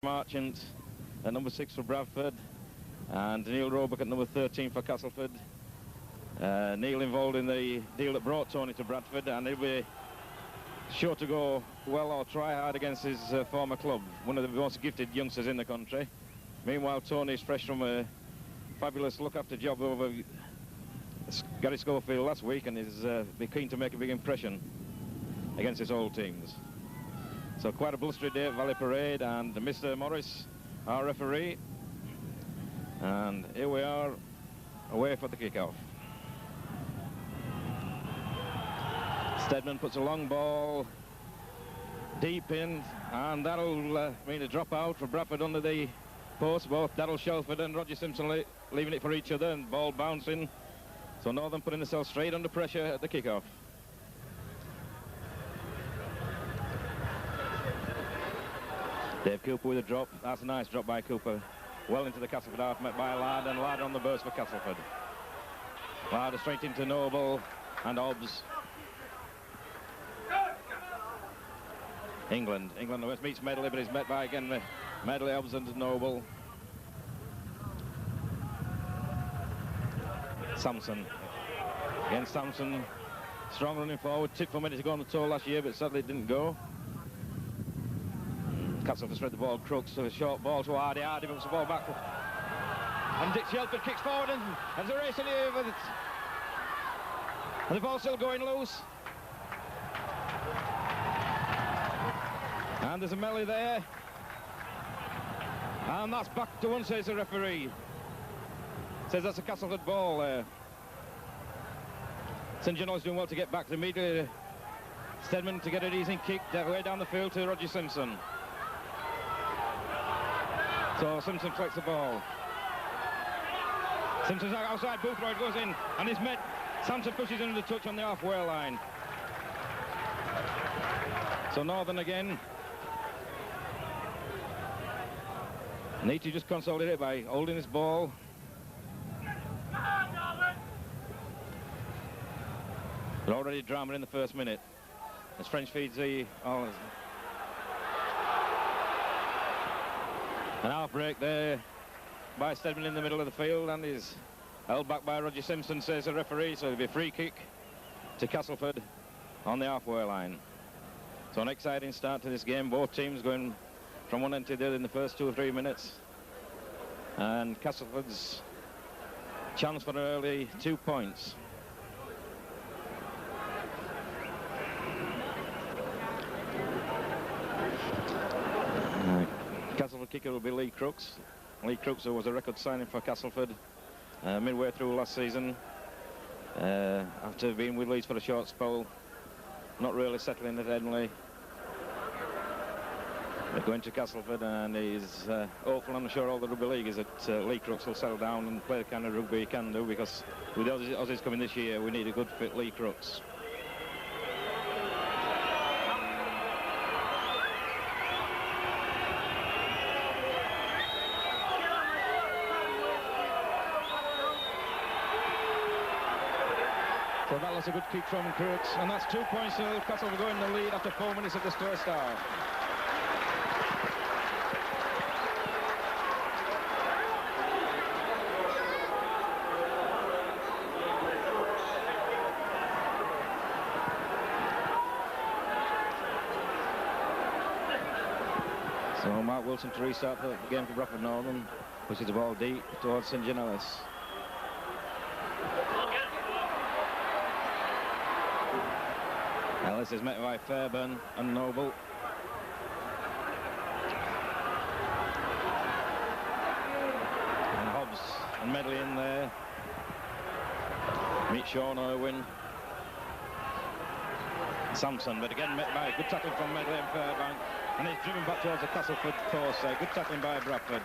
Marchant at number 6 for Bradford, and Neil Roebuck at number 13 for Castleford. Neil involved in the deal that brought Tony to Bradford, and he'll be sure to go well or try hard against his former club, one of the most gifted youngsters in the country. Meanwhile, Tony's fresh from a fabulous look-after job over Gary Schofield last week, and is be keen to make a big impression against his old teams. So quite a blustery day at Valley Parade, and Mr. Morris, our referee. And here we are, away for the kick-off. Stedman puts a long ball deep in, and that'll mean a drop out for Bradford under the post. Both Daryl Shelford and Roger Simpson leaving it for each other, and ball bouncing. So Northern putting themselves straight under pressure at the kick-off. Dave Cooper with a drop. That's a nice drop by Cooper. Well into the Castleford half, met by Ladd, and Ladd on the burst for Castleford. Ladd straight into Noble and Hobbs. England meets Medley, but he's met by again Medley, Hobbs and Noble. Sampson. Again Sampson, strong running forward, tipped for a minute to go on the toe last year, but sadly it didn't go. Castleford spread the ball, Crooks, so a short ball to Hardy. Hardy moves the ball back. And Dick Shelford kicks forward, and there's a race in the over. And the ball's still going loose. And there's a melee there. And that's back to one, says the referee. Says that's a Castleford ball there. St. John's doing well to get back immediately. Stedman to get an easy kick way down the field to Roger Simpson. So Simpson collects the ball. Simpson's outside, Boothroyd goes in, and he's met. Sampson pushes in the touch on the halfway line. So Northern again. Need to just consolidate by holding this ball. But already drama in the first minute. As French feeds the... An half break there by Stedman in the middle of the field, and he's held back by Roger Simpson, says the referee, so it'll be a free kick to Castleford on the halfway line. So an exciting start to this game, both teams going from one end to the other in the first 2 or 3 minutes. And Castleford's chance for an early 2 points. Castleford kicker will be Lee Crooks. Lee Crooks, who was a record signing for Castleford midway through last season. After being with Leeds for a short spell, not really settling at Henley. They're going to Castleford, and he's hopeful, I'm sure all the rugby league is that Lee Crooks will settle down and play the kind of rugby he can do, because with Aussies coming this year, we need a good fit Lee Crooks. So that was a good kick from Crooks, and that's 2 points to Castleford going in the lead after 4 minutes of this first half. So Mark Wilson to restart the game for Bradford Northern, pushes the ball deep towards St. John Ellis. Ellis is met by Fairburn and Noble. And Hobbs and Medley in there. Meet Sean Irwin. Sampson, but again met by a good tackle from Medley and Fairbank. And he's driven back towards the Castleford post there. Good tackling by Bradford.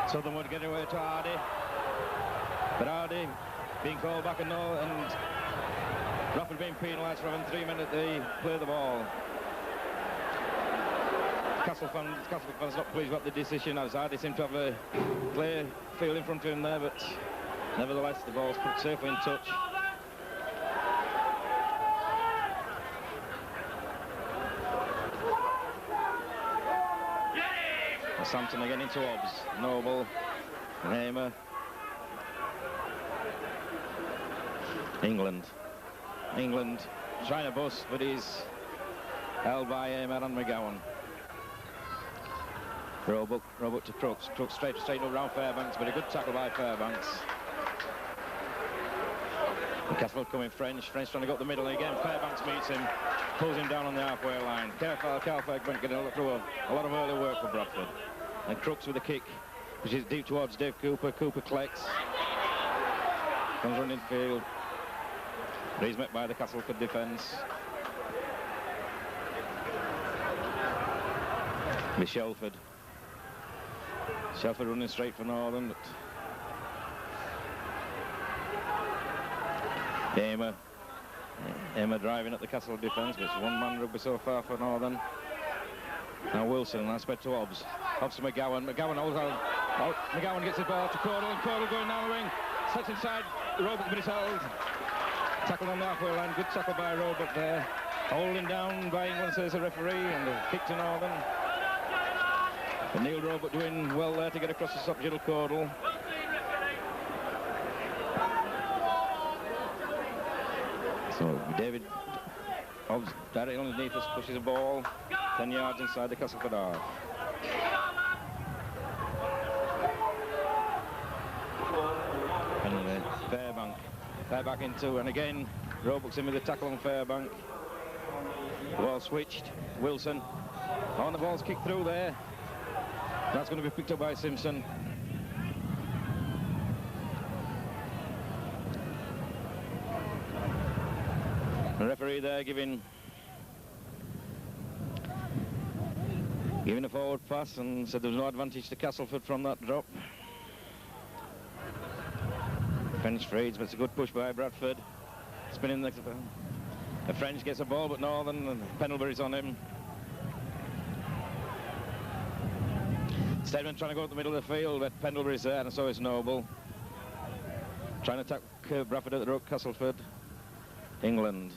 Southern would get away to Hardy. But Hardy being called back, and Bradford being penalised for having 3 minutes to play the ball. Castleford fans not pleased about the decision, as Hardy seemed to have a clear field in front of him there, but nevertheless the ball's put safely in touch. Sampson again into Hobbs. Noble. Hamer. England trying to bust, but he's held by Hamer and McGowan. Roebuck to Crooks. Crooks straight up round Fairbanks, but a good tackle by Fairbanks. And Castleford coming French trying to go up the middle, and again Fairbanks meets him, pulls him down on the halfway line. Calfair went getting through a lot of early work for Bradford. And Crooks with a kick, which is deep towards Dave Cooper. Cooper collects, comes running field, but he's met by the Castleford defence. With Shelford running straight for Northern. Hamer driving at the Castle defence, but it's one-man rugby so far for Northern. Now Wilson, and I spread to Hobbs. Hobbs to McGowan. McGowan gets the ball to Cordell, and Cordell going down the wing. Sets inside Roebuck, but it's held. Tackled on the halfway line. Good tackle by Roebuck there. Holding down by England, says the referee, and a kick to Northern. And Neil Roebuck doing well there to get across the top Jill Cordell. So David Hobbs directly underneath us, pushes the ball 10 yards inside the Castleford half. And Fairbank into, and again Roebuck's in with the tackle on Fairbank. Ball switched. Wilson. Oh, the ball's kicked through there. That's going to be picked up by Simpson. The referee there giving a forward pass and said there was no advantage to Castleford from that drop. French frees, but it's a good push by Bradford. Spinning the French gets a ball, but Northern, and Pendlebury's on him. Stedman trying to go up the middle of the field, but Pendlebury's there, and so is Noble. Trying to attack Bradford at the rook, Castleford. England.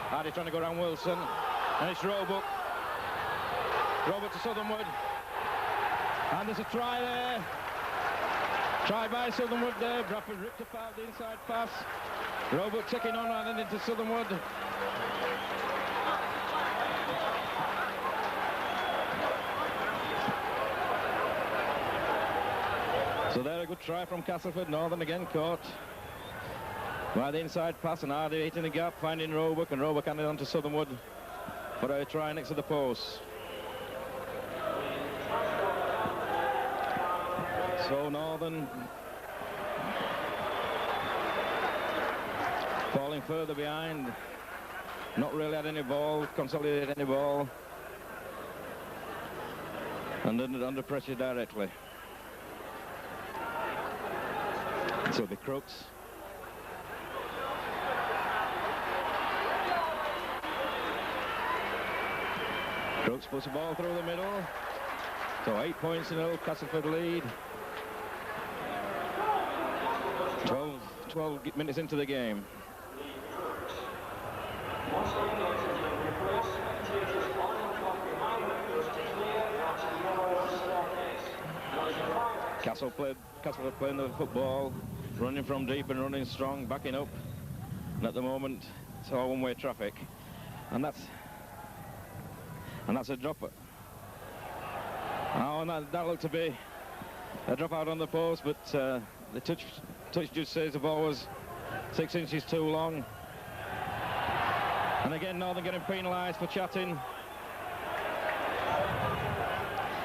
Hardy trying to go around Wilson, and it's Roebuck. Roebuck to Southernwood, and there's a try there. Try by Southernwood there. Bradford ripped apart the inside pass. Roebuck taking on and into Southernwood. So there, a good try from Castleford. Northern again caught by the inside pass, and Hardy hitting the gap, finding Roebuck, and Roebuck handed on to Southernwood for a try next to the post. So Northern falling further behind, not really had any ball, consolidated any ball, and under pressure directly. So it'll be Crooks. Crooks puts the ball through the middle. So 8 points in all, Castleford lead. 12 minutes into the game. Castleford playing the football, running from deep and running strong, backing up. And at the moment, it's all one-way traffic. And that's a drop. Oh, and that looked to be a drop out on the post, but the touch just says the ball was 6 inches too long. And again, Northern getting penalised for chatting.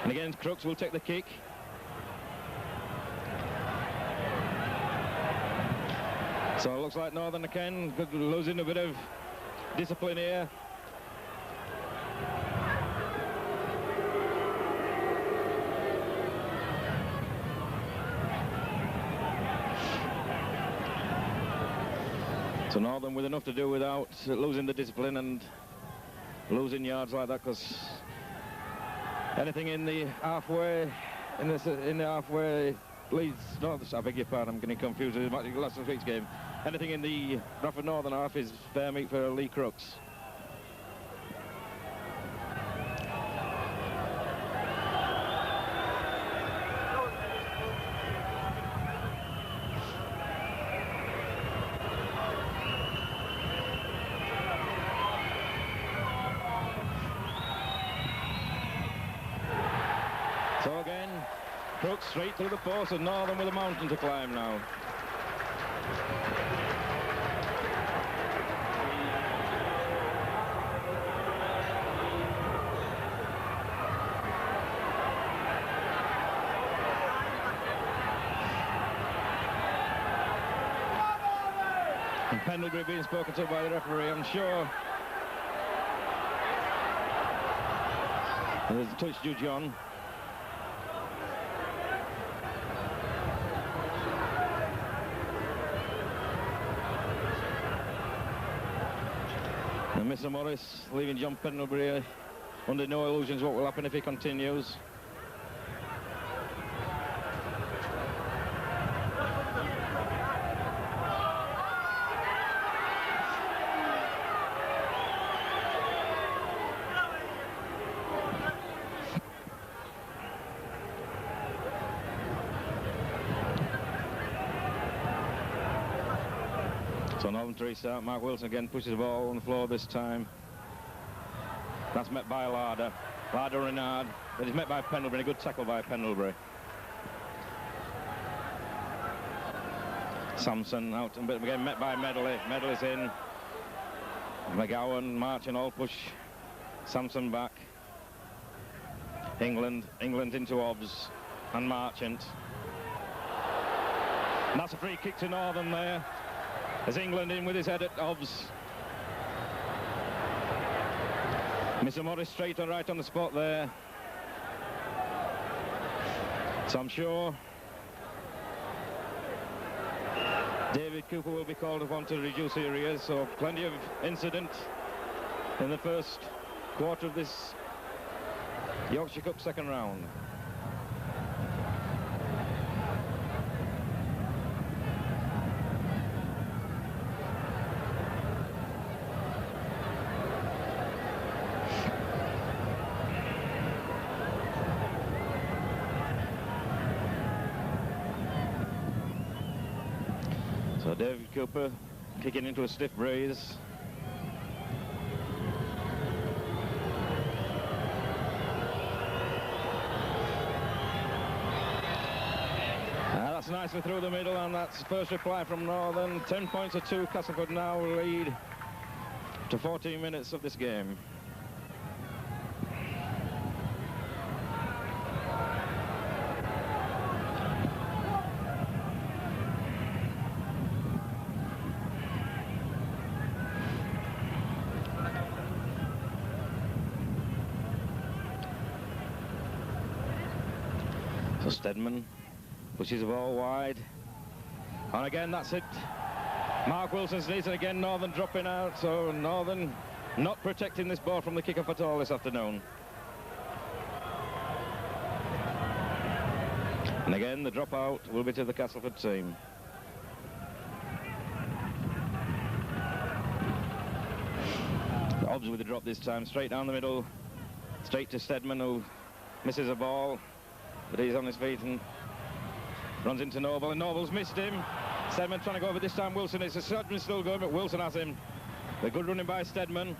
And again, Crooks will take the kick. So it looks like Northern again losing a bit of discipline here. So Northern with enough to do without losing the discipline and losing yards like that, because anything in the halfway Leeds, no, I beg your pardon, I'm getting confused with last week's game. Anything in the Bradford Northern half is fair meat for Lee Crooks. So again, Crooks straight through the post, and Northern with a mountain to climb now. And Pendlebury being spoken to by the referee, I'm sure. And there's a touch due John. And Mr. Morris leaving John Pendlebury under no illusions what will happen if he continues. So Northern to restart. Mark Wilson again pushes the ball on the floor this time. That's met by Larder. Larder Renard, but he's met by Pendlebury. A good tackle by Pendlebury. Sampson out, but again met by Medley. Medley's in. McGowan, Marchant all push Sampson back. England into Hobbs and Marchant. And that's a free kick to Northern there. As England in with his head at Hobbs. Mr. Morris straight and right on the spot there. So I'm sure David Cooper will be called upon to reduce areas, so plenty of incident in the first quarter of this Yorkshire Cup second round. So David Cooper kicking into a stiff breeze. That's nicely through the middle, and that's first reply from Northern. 10 points to 2. Castleford now lead to 14 minutes of this game. So Stedman pushes the ball wide. And again, that's it. Mark Wilson's knees, and again, Northern dropping out. So Northern not protecting this ball from the kick-off at all this afternoon. And again, the dropout will be to the Castleford team. Hobbs with the drop this time, straight down the middle, straight to Stedman, who misses a ball. But he's on his feet and runs into Noble, and Noble's missed him. Stedman trying to go over this time. Wilson is Stedman's still going, but Wilson has him. A good running by Stedman.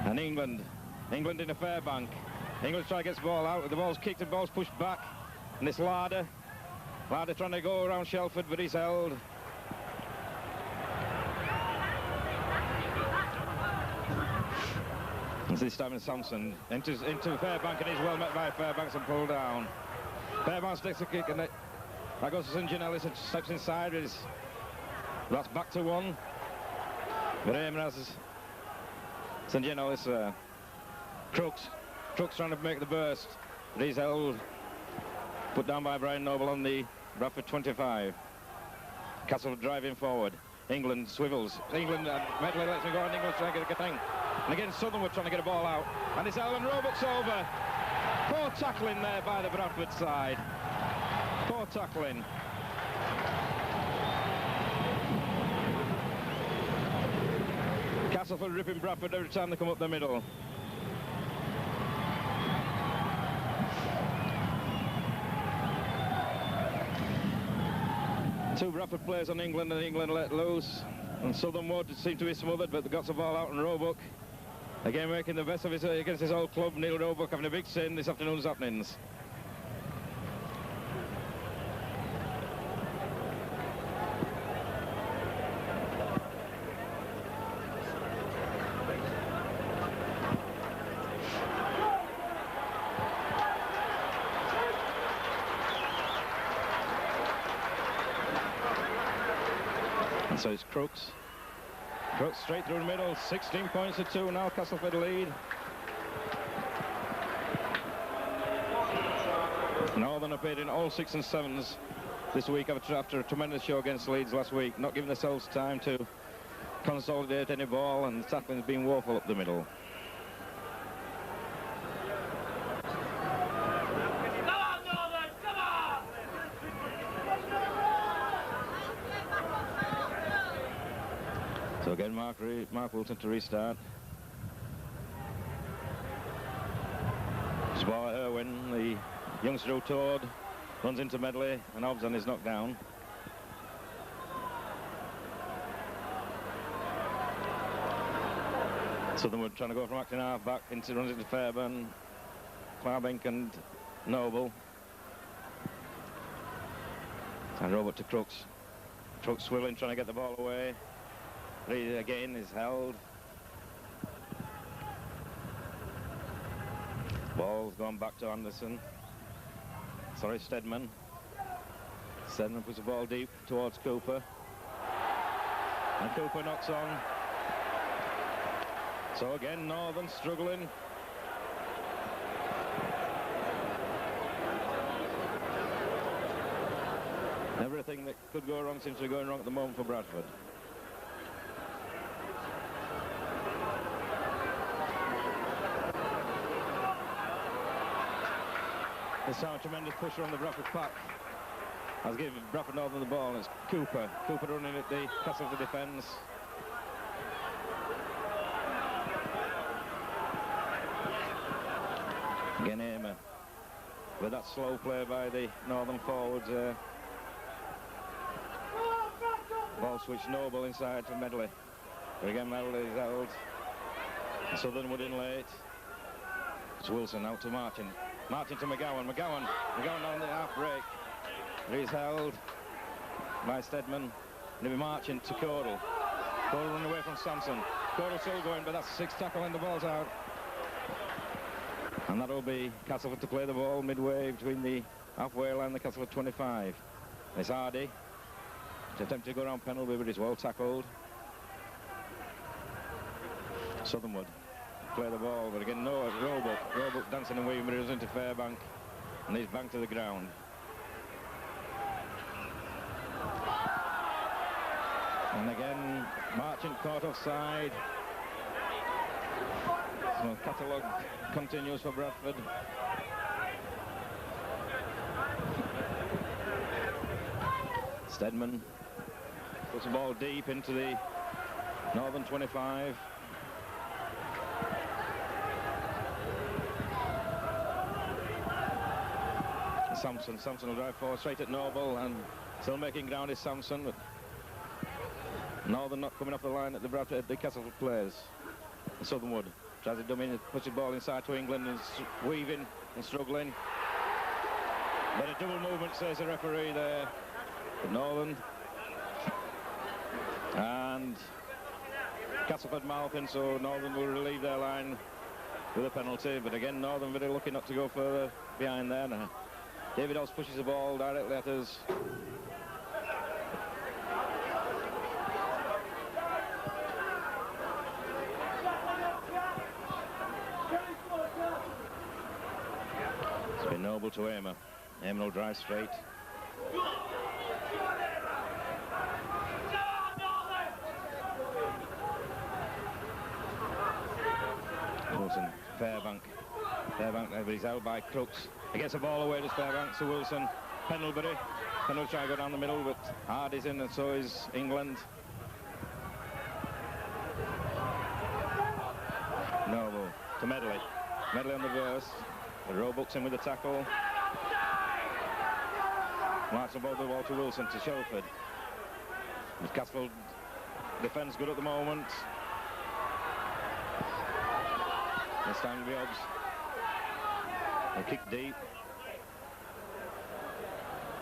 And England in a fair bank. England trying to get the ball out. The ball's kicked and the ball's pushed back. And this Larder trying to go around Shelford, but he's held. This time in Sampson into Fairbank, and he's well met by Fairbanks and pulled down. Fairbanks takes a kick, and that goes to St. John Ellis and steps inside. That's back to one. But Eamon has St. John Ellis. Crooks trying to make the burst, but he's held. Put down by Brian Noble on the Bradford 25. Castle driving forward. England swivels. England, Medley lets me go, and England's trying to get a thing. And again, Southern were trying to get a ball out. And it's Alan Roberts over. Poor tackling there by the Bradford side. Good tackling. Castleford ripping Bradford every time they come up the middle. Two Bradford players on England, and England let loose. And Southernwood seemed to be smothered, but they got the ball out, and Roebuck again making the best of it against his old club. Neil Roebuck having a big say in this afternoon's happenings. So it's Crooks. Crooks straight through the middle, 16 points to 2 now, Castleford lead. Northern appeared in all 6 and 7s this week after a tremendous show against Leeds last week, not giving themselves time to consolidate any ball, and the tackling's been woeful up the middle. So again, Mark Wilson to restart. Spar Irwin, the youngster who toured, runs into Medley, and Hobson is knocked down. Southernwood trying to go from acting half back, runs into Fairburn, Clarbink and Noble. And Robert to Crooks. Crooks swilling, trying to get the ball away. Reed again is held. Ball's gone back to Anderson. Sorry, Stedman. Stedman puts the ball deep towards Cooper. And Cooper knocks on. So again, Northern struggling. Everything that could go wrong seems to be going wrong at the moment for Bradford. There's now a tremendous pusher on the Bradford pack. I'll give Bradford Northern the ball, and it's Cooper. Cooper running at the Castleford defence. Again, Aimer. With that slow play by the Northern forwards. Ball switch Noble inside to Medley. But again, Medley is held. Southernwood in late. It's Wilson out to Martin. Martin to McGowan. McGowan on the half break. He's held by Stedman. And he'll be marching to Cordell. Cordell running away from Sampson. Cordell still going, but that's the 6th tackle and the ball's out. And that'll be Castleford to play the ball midway between the halfway line and the Castleford 25. It's Hardy. To attempt to go around penalty, but he's well tackled. Southernwood play the ball, but again, no, Roebuck dancing and weaving, but he goes into Fairbank, and he's banked to the ground. And again, Marchant caught offside. So catalogue continues for Bradford. Stedman puts the ball deep into the Northern 25. Sampson will drive forward straight at Noble, and still making ground is Sampson, but Northern not coming off the line at the Castleford players. Southernwood tries to dummy, puts the ball inside to England, and weaving and struggling. But a double movement, says the referee there for Northern. And Castleford malpin, so Northern will relieve their line with a penalty. But again, Northern very lucky not to go further behind there now. David House pushes the ball directly at us. It's been Noble to Aimer. Aimer will drive straight. Wilson, Fairbank, but he's held by Crooks. He gets the ball away to Fairbank to Wilson. Pendlebury Penalty trying to go down the middle, but Hardy's in, and so is England. Noble to Medley. Medley on the burst. The Roebuck's in with the tackle. Marks the ball to Wilson to Shelford. Castleford defence good at the moment. This time Biobbs. A kick deep.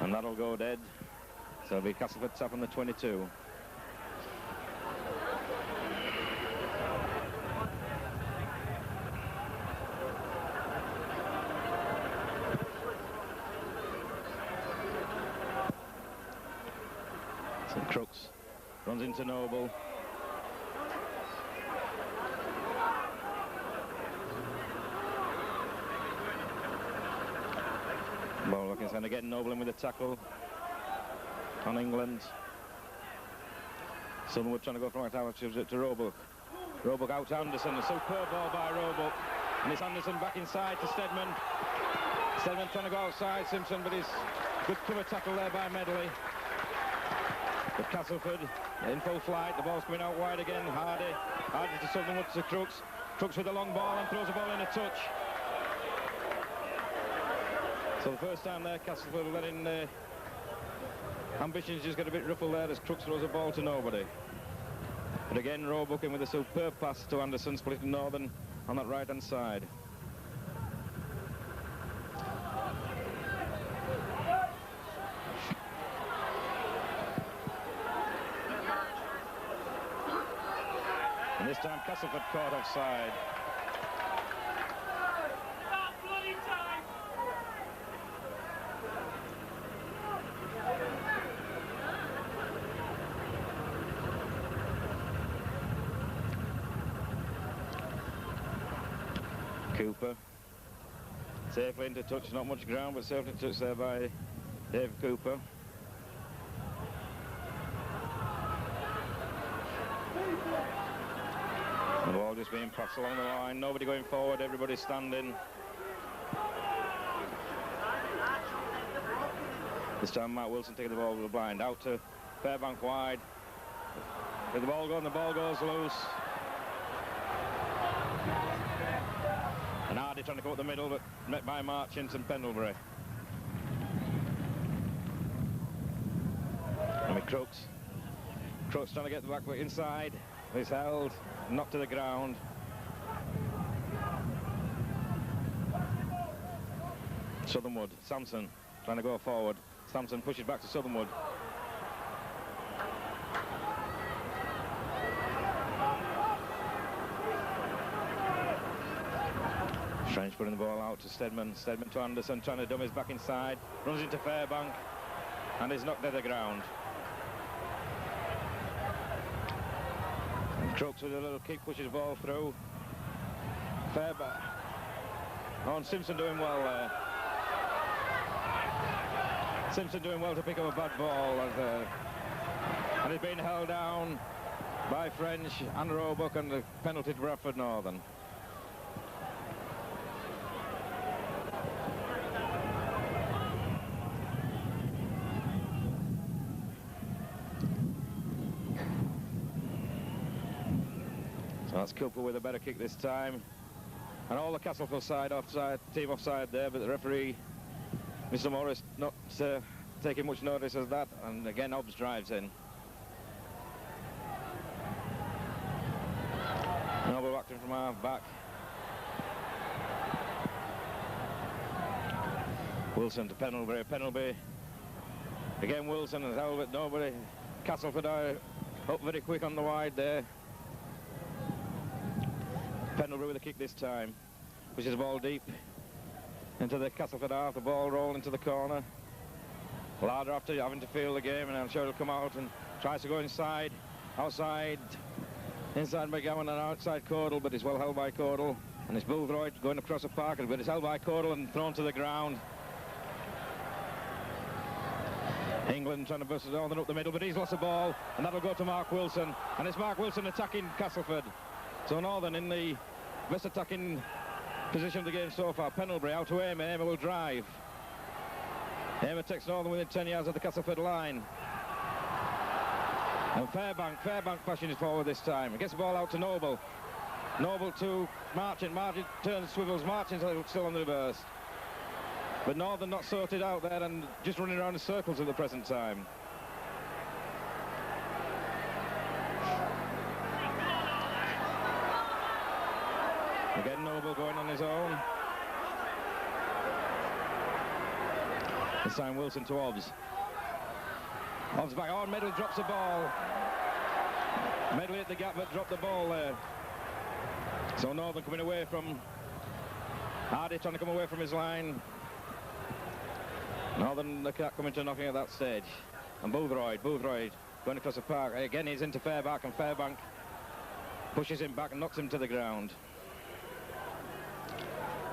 And that'll go dead. So it'll be Castleford tap on the 22. So Crooks runs into Noble. Ball looking to get Noble in with a tackle on England. Sunwood trying to go from right out to Roebuck. Roebuck out to Anderson. A superb ball by Roebuck. And it's Anderson back inside to Stedman. Stedman trying to go outside Simpson, but he's good cover tackle there by Medley. But Castleford in full flight. The ball's coming out wide again. Hardy to Sunwood to Crooks. Crooks with a long ball and throws the ball in a touch. So the first time there, Castleford letting ambitions just get a bit ruffled there as Crooks throws a ball to nobody. But again, Roebuck in with a superb pass to Anderson, splitting Northern on that right-hand side. And this time, Castleford caught offside. Cooper safely into touch, not much ground, but safely into touch there by Dave Cooper. The ball just being passed along the line, nobody going forward, everybody standing. This time Mark Wilson taking the ball with the blind, out to Fairbank wide. With the ball going, the ball goes loose. And Hardy trying to go up the middle, but met by Marchant and Pendlebury. I mean, Crooks trying to get the back foot inside. He's held, knocked to the ground. Southernwood, Sampson trying to go forward. Sampson pushes back to Southernwood. Strange putting the ball out to Stedman. Stedman to Anderson, trying to dumb his back inside. Runs into Fairbank and is knocked to the ground. And Crooks with a little kick pushes the ball through. Fairbank. Oh, and Simpson doing well there. Simpson doing well to pick up a bad ball. And he's been held down by French and Roebuck, and the penalty to Bradford Northern. So that's Cooper with a better kick this time. And all the Castleford side offside, team offside there, but the referee, Mr. Morris, not taking much notice of that. And again, Hobbs drives in. Noble acting from half back. Wilson to Pendlebury. Pendlebury. Again, Wilson has held it, nobody. Castleford are up very quick on the wide there. Pendlebury with a kick this time. Pushes the ball deep into the Castleford half. The ball rolled into the corner. Larder after having to field the game, and I'm sure he'll come out and tries to go inside. Outside. Inside McGowan and outside Cordell, but it's well held by Cordell. And it's Bullthroyd going across the park, but it's held by Cordell and thrown to the ground. England trying to bust Northern up the middle, but he's lost the ball, and that'll go to Mark Wilson. And it's Mark Wilson attacking Castleford. So Northern in the best attacking position of the game so far. Pendlebury out to Amer. Amer will drive. Amer takes Northern within 10 yards of the Castleford line. And Fairbank pushing it forward this time. He gets the ball out to Noble. Noble to Marchant. Marchant turns, swivels. Marchant's still on the reverse. But Northern not sorted out there and just running around in circles at the present time. Again, Noble going on his own. This time Wilson to Hobbs. Hobbs back on, Medley drops the ball. Medley at the gap but dropped the ball there. So Northern coming away from Hardy, trying to come away from his line. Northern the cat coming to knocking at that stage. And Boothroyd going across the park. Again he's into Fairbank, and Fairbank pushes him back and knocks him to the ground.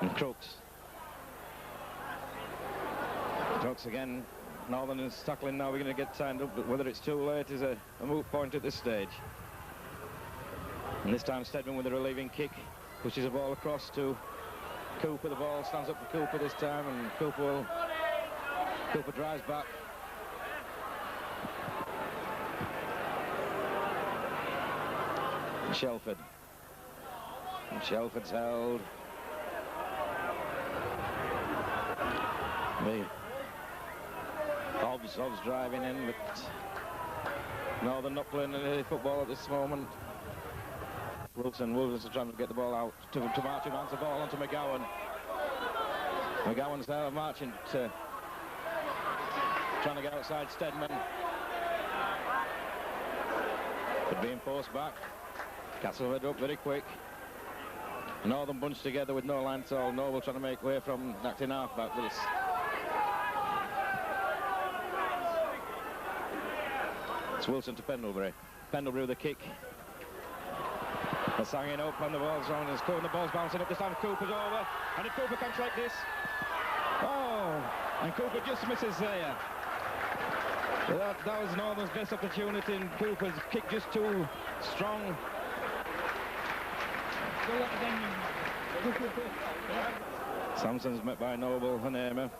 And Crooks again. Northern is tackling now. We're going to get timed up, but whether it's too late is a moot point at this stage. And this time Stedman with a relieving kick pushes the ball across to Cooper. The ball stands up for Cooper this time, and Cooper drives back. And Shelford's held. Hobbs driving in, but Northern not playing any football at this moment. Wilson's trying to get the ball out to Marchant, hands the ball onto McGowan. McGowan's there, Marchant trying to get outside Stedman. But being forced back. Castleford up very quick. Northern bunched together with no line at all. Noble trying to make way from acting half-back, but it's Wilson to Pendlebury. Pendlebury with a kick. That's hanging up and the ball's on. The ball's bouncing up. This time Cooper's over. And if Cooper can like this. Oh! And Cooper just misses there. That was Northern's best opportunity, and Cooper's kick just too strong. Sampson's met by Noble and Amer.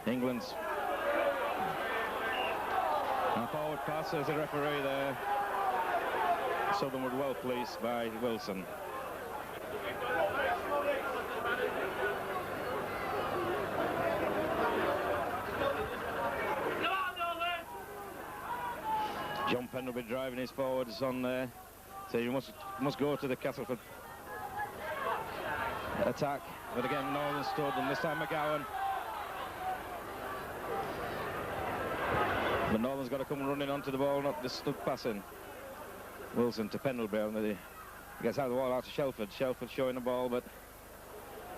England's a forward pass as a referee there. Southernwood well pleased by Wilson. John Pendlebury driving his forwards on there. So you must go to the Castleford attack. But again, Northern stood, and this time McGowan. But Northern's got to come running onto the ball, not just stood passing. Wilson to Pendlebury. He gets out of the wall out to Shelford. Shelford showing the ball, but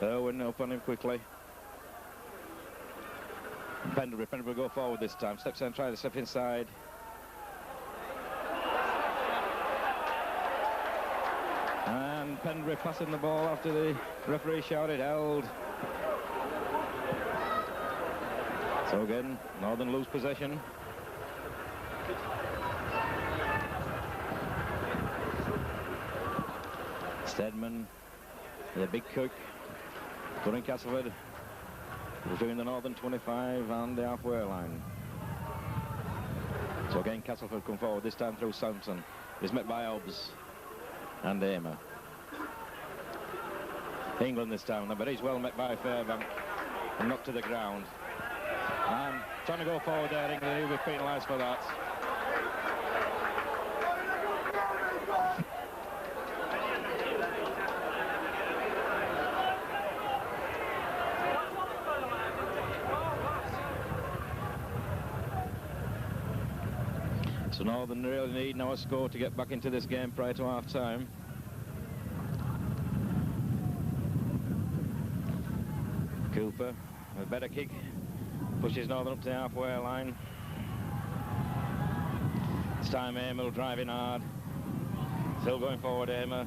Irwin up on him quickly. Pendlebury go forward this time. Steps in, tries to step inside. And Pendlebury passing the ball after the referee shouted held. So again, Northern lose possession. Stedman, the big cook, putting Castleford between the Northern 25 and the halfway line. So again, Castleford come forward, this time through Sampson. He's met by Hobbs and Amer. England this time, but he's well met by Fairbank and knocked to the ground. And trying to go forward there, England, he'll be penalised for that. So Northern really need now a score to get back into this game prior to half-time. Cooper, a better kick, pushes Northern up to the halfway line. This time Amer driving hard. Still going forward, Amer.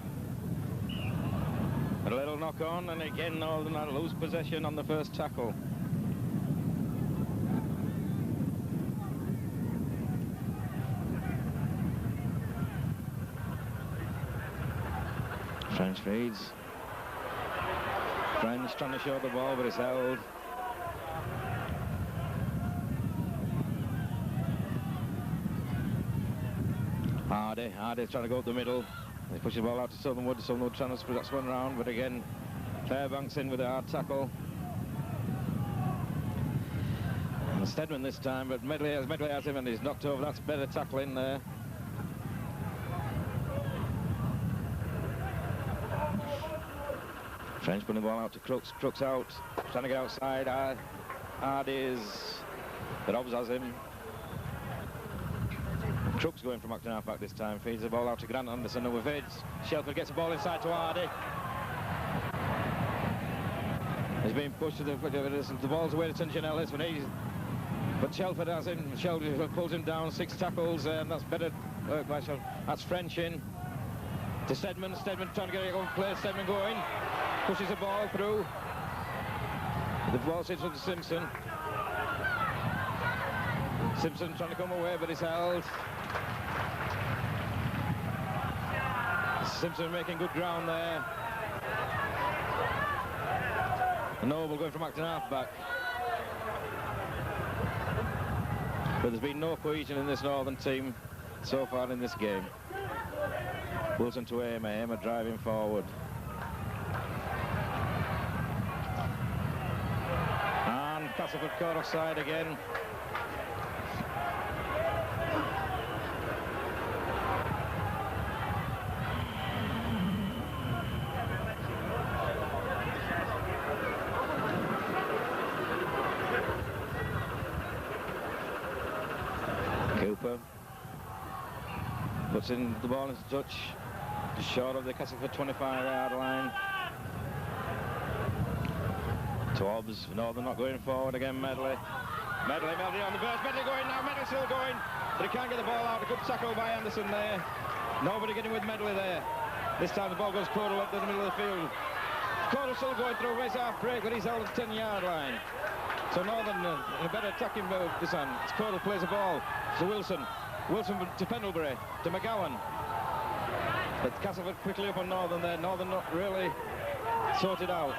A little knock on, and again Northern had lose possession on the first tackle. French feeds. French trying to show the ball, but it's held. Hardy trying to go up the middle. They push the ball out to Southernwood. Southernwood trying to split that one round, but again, Fairbanks in with a hard tackle. And Stedman this time, but Medley has him and he's knocked over. That's better tackling there. French putting the ball out to Crooks. Crooks out, trying to get outside. Hardy's, but Hobbs has him. Crooks going from Acton half back this time. Feeds the ball out to Grant Anderson over Vids. Shelford gets the ball inside to Hardy. He's being pushed to the ball's away to St. Ellis, but Shelford has him. Shelford pulls him down. 6 tackles, and that's better work by Shelford. That's French in to Stedman. Stedman trying to get it over play. Stedman going. Pushes the ball through. The ball sits with Simpson. Simpson trying to come away, but it's held. Simpson making good ground there. Noble going from Acton half-back. But there's been no cohesion in this Northern team so far in this game. Wilson to Amer driving forward. And Castleford caught offside again. Cooper puts in the ball into touch, just short of the Castleford 25-yard line. To Hobbs. Northern not going forward again. Medley on the burst. Medley going now. Medley still going, but he can't get the ball out. A good tackle by Anderson there. Nobody getting with Medley there. This time the ball goes Cordell up to the middle of the field. Cordell still going through his half break, but he's held at the 10-yard line. So Northern in a better attacking mode this time. Cordell plays the ball to Wilson. Wilson to Pendlebury, to McGowan. But Castleford quickly up on Northern there. Northern not really sorted out.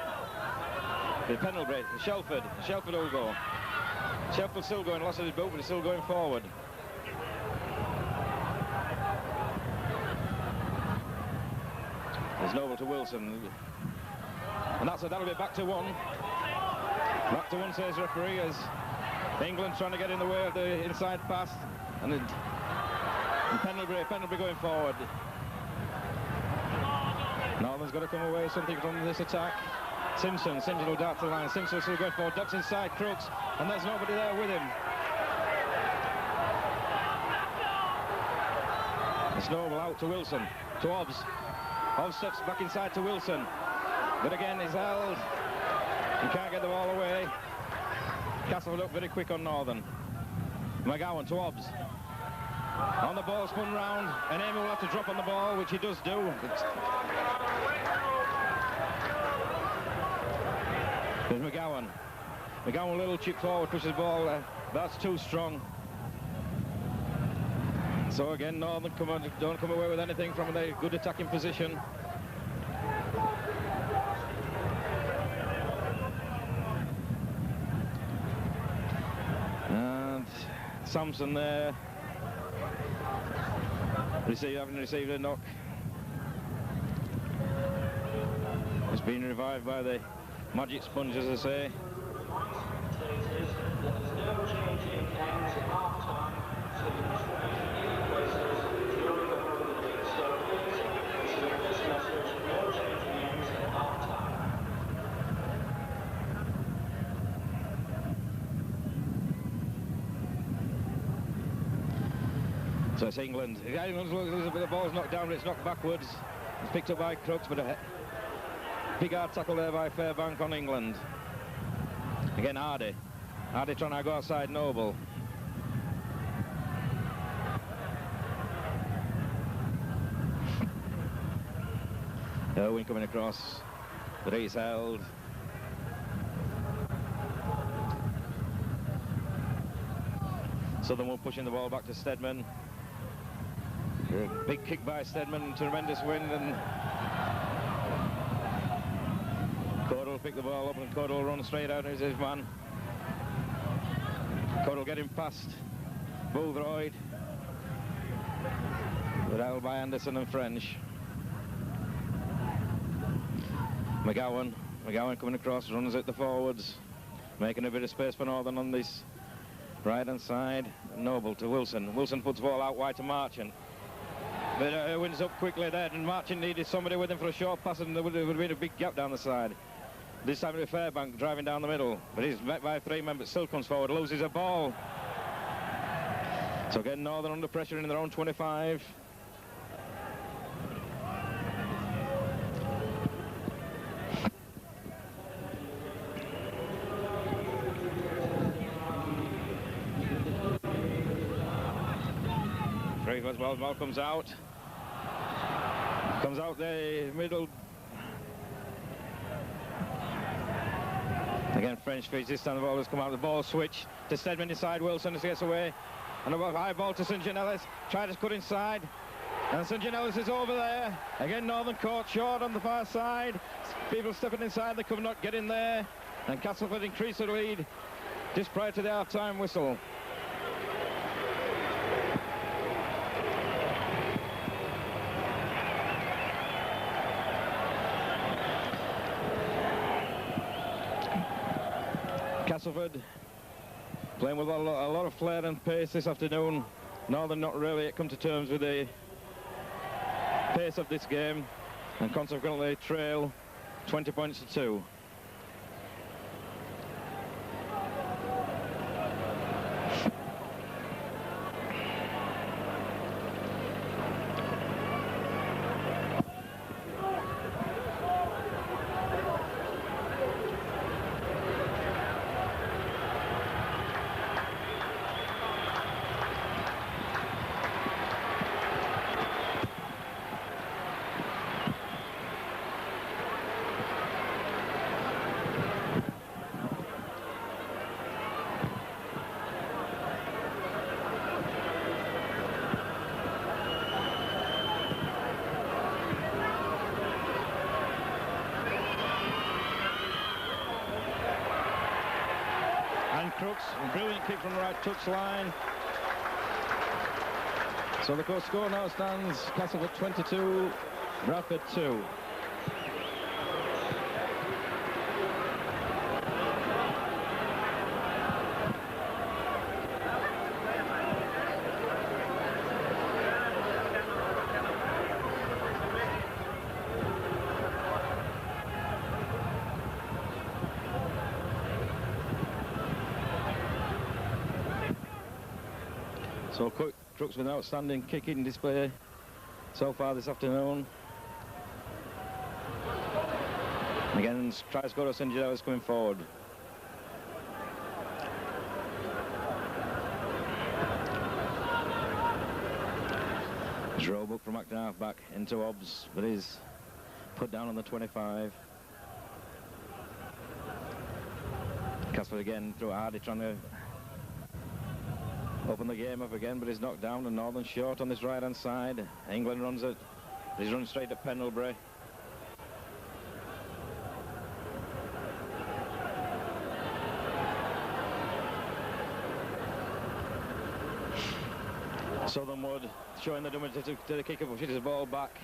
With Pendlebury, Shelford will go. Shelford still going, lost his boot, but he's still going forward. There's Noble to Wilson. And that'll be back to 1. Back to 1, says referee, as England trying to get in the way of the inside pass. And Pendlebury going forward. Northern's got to come away with something from this attack. Simpson will dart to the line. Simpson still going forward, ducks inside Crooks, and there's nobody there with him. It's Noble out to Wilson, to Hobbs. Hobbs steps back inside to Wilson, but again he's held. He can't get the ball away. Castleford up very quick on Northern. McGowan to Hobbs. On the ball, spun round, and Amy will have to drop on the ball, which he does do. There's McGowan. McGowan a little chip forward, pushes the ball. That's too strong. So again, Northern don't come away with anything from their good attacking position. And Sampson there. Having received a knock. It's been revived by the magic sponge, as I say. So it's England. The ball's knocked down, but it's knocked backwards. It's picked up by Crooks, but a big hard tackle there by Fairbank on England. Again, Hardy trying to go outside Noble. Irwin coming across, but he's held. Southernwood pushing the ball back to Stedman. Big kick by Stedman, tremendous wind, and Cordell pick the ball up, and Cordell runs straight out as his man. Cordell getting past Boothroyd, but held by Anderson and French. McGowan coming across, runs at the forwards, making a bit of space for Northern on this right-hand side. Noble to Wilson. Wilson puts the ball out wide to Marchant. But Irwin's up quickly there, and Marchant needed somebody with him for a short pass, and there would have been a big gap down the side. This time it was Fairbank driving down the middle, but he's met by 3 men, but still comes forward, loses a ball. So again, Northern under pressure in their own 25. Ball comes out the middle. Again, French feeds. This time the ball has come out. The ball switch to Stedman inside. Wilson gets away, and a high ball to St. Janellis. Try to cut inside, and St. Janellis is over there. Again, Northern caught short on the far side. People stepping inside. They could not get in there, and Castleford increased the lead just prior to the half-time whistle. Castleford playing with a lot of flair and pace this afternoon. Northern not really come to terms with the pace of this game, and consequently trail 20 points to 2. Crooks, a brilliant kick from the right touch line. So the score now stands Castleford 22, Bradford 2. So Crooks with an outstanding kicking display so far this afternoon. And again, try to score St. Janellis coming forward. Roebuck from acting half back into Hobbs, but he's put down on the 25. Casper again through Hardy trying to open the game up again, but he's knocked down, and Northern short on this right-hand side. England runs it. He's run straight to Pendlebury. Southernwood showing the dominance to the kicker, pushes the ball back,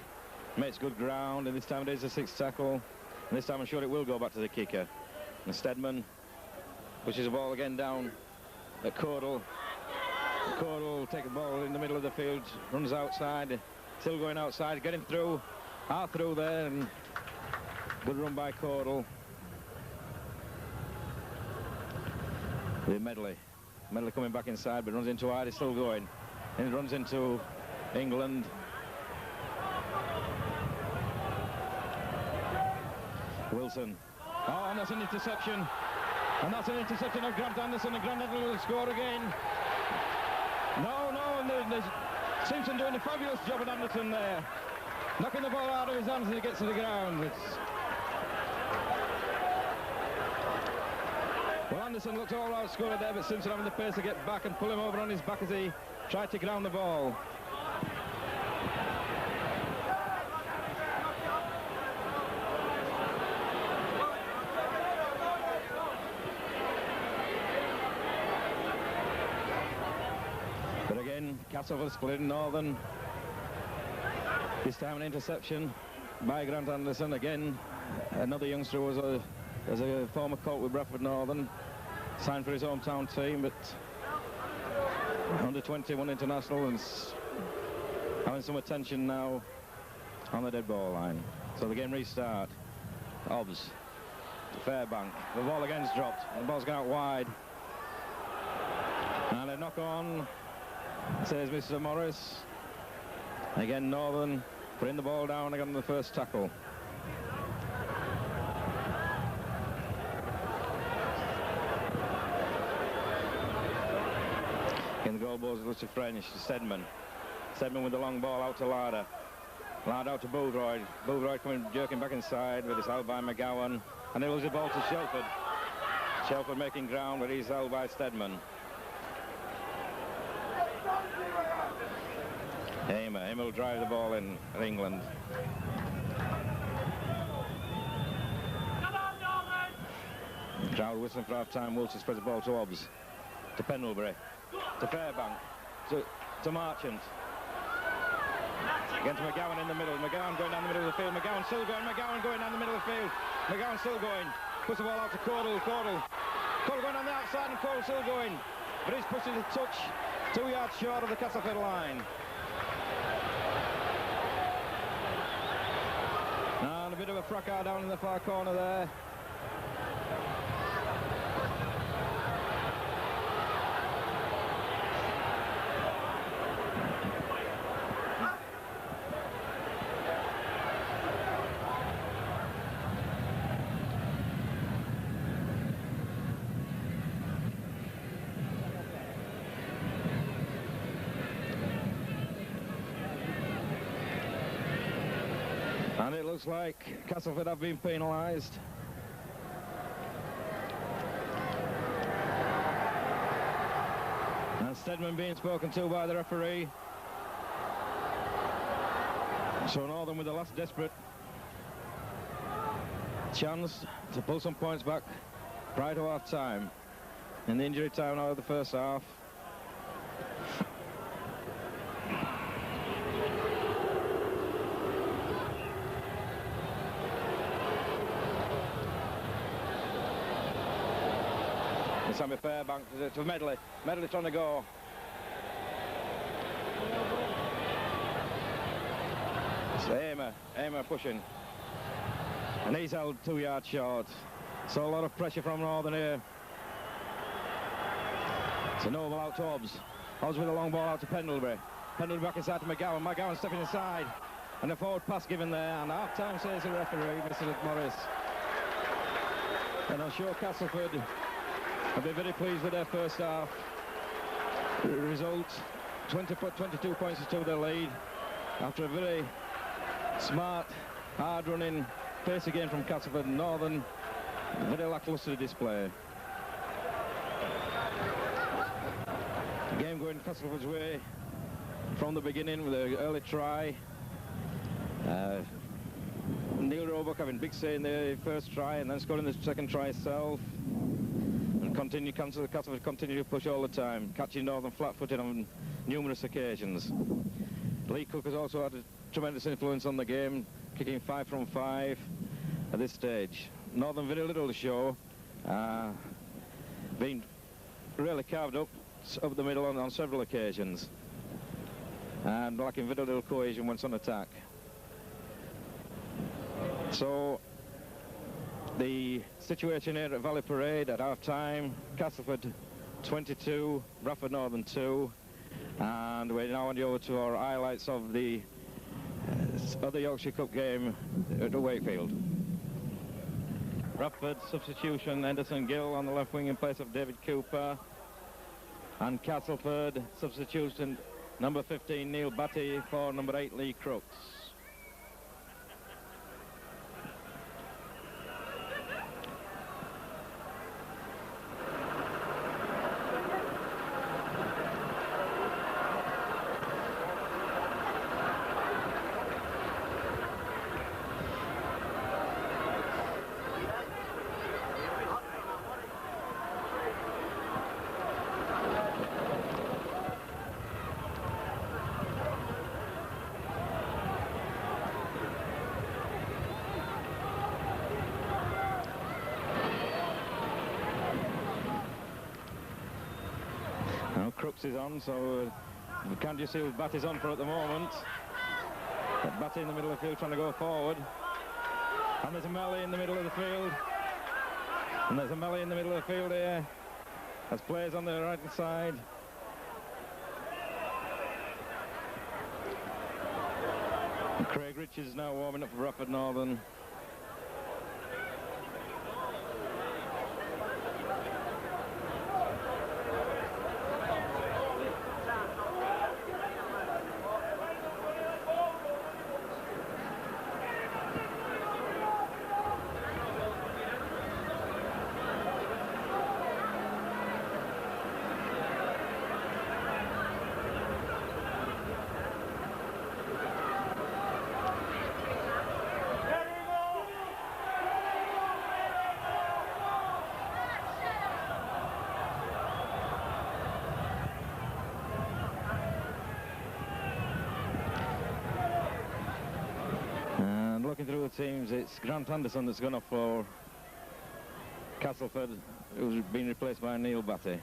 makes good ground, and this time it is a 6th tackle. And this time I'm sure it will go back to the kicker. And Stedman pushes the ball again down at Cordell. Cordell takes the ball in the middle of the field, runs outside, still going outside, getting through, through there, and good run by Cordell. With Medley coming back inside, but runs into Hardy, still going. And he runs into England. Wilson. Oh, and that's an interception. And that's an interception of Grant Anderson, and Grant Anderson will score again. No, and there's Simpson doing a fabulous job at Anderson there. Knocking the ball out of his hands as he gets to the ground. Well, Anderson looked all outscored there, but Simpson having the pace to get back and pull him over on his back as he tried to ground the ball. Castleford splitting Northern. This time an interception by Grant Anderson. Again, another youngster was a former coach with Bradford Northern. Signed for his hometown team, but under 21 international and having some attention now on the dead ball line. So the game restart. Hobbs, Fairbank. The ball again's dropped. The ball's gone out wide. And a knock on, says Mr. Morris. Again, Northern putting the ball down again on the first tackle. In the goal balls, Lucy French, Stedman. Stedman with the long ball out to Larder. Larder out to Boothroyd. Boothroyd coming, jerking back inside, but it's held by McGowan. And they lose the ball to Shelford. Shelford making ground, but he's held by Stedman. Hamer will drive the ball in for England. Crowd whistling for half-time. Wilson spreads the ball to Hobbs. To Pendlebury. To Fairbank. To Marchant. Again to McGowan in the middle. McGowan going down the middle of the field. McGowan still going. McGowan going down the middle of the field. McGowan still going. Puts the ball out to Cordell. Cordell going on the outside and Cordell still going. But he's pushed it a touch 2 yards short of the Castleford line. And a bit of a fracas down in the far corner there. And it looks like Castleford have been penalised. And Stedman being spoken to by the referee. So Northern with the last desperate chance to pull some points back prior to half time. In the injury time now of the first half. Sammy Fairbank to Medley. Medley trying to go. So Hamer pushing. And he's held 2 yards short. So a lot of pressure from Northern here. So Noble out to Hobbs. Hobbs with a long ball out to Pendlebury. Pendlebury back inside to McGowan. McGowan stepping inside. And a forward pass given there. And half time says the referee, Mr. Morris. And I'm sure Castleford I'll be very pleased with their first half result. 22 points to their lead after a very smart, hard-running pace again from Castleford. Northern, very lacklustre display. The game going Castleford's way from the beginning with an early try. Neil Roebuck having big say in the first try and then scoring the second try itself. Castleford continue to push all the time, catching Northern flat-footed on numerous occasions. Lee Cook has also had a tremendous influence on the game, kicking 5 from 5 at this stage. Northern very little to show, being really carved up the middle on several occasions, and lacking very little cohesion once on attack. So the situation here at Valley Parade at half-time, Castleford 22, Bradford Northern 2, and we're now on over to our highlights of the other Yorkshire Cup game at Wakefield. Bradford substitution, Henderson Gill on the left wing in place of David Cooper, and Castleford substitution, number 15 Neil Batty for number 8 Lee Crooks. Now Crooks is on, so we can't just see who Batty's on for at the moment. But Batty in the middle of the field trying to go forward. And there's a melee in the middle of the field. And there's a melee in the middle of the field here. As players on the right hand side. And Craig Richards is now warming up for Bradford Northern. Looking through the teams, it's Grant Anderson that's gone off for Castleford, who's been replaced by Neil Batty.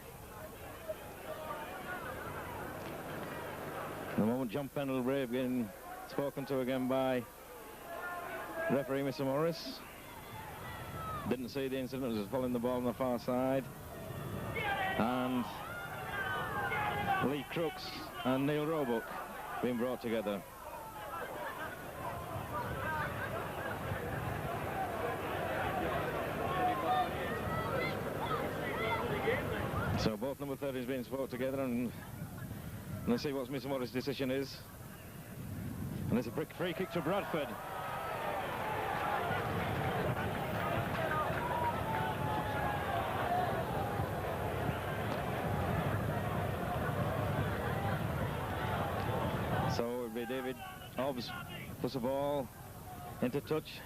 At the moment, John Pendlebury being spoken to again by referee Mr. Morris. Didn't see the incident, was following the ball on the far side. And Lee Crooks and Neil Roebuck being brought together. So both number 30s being spoke together, and let's see what Mr. Morris' decision is. And it's a free kick to Bradford. So it would be David Hobbs puts the ball into touch.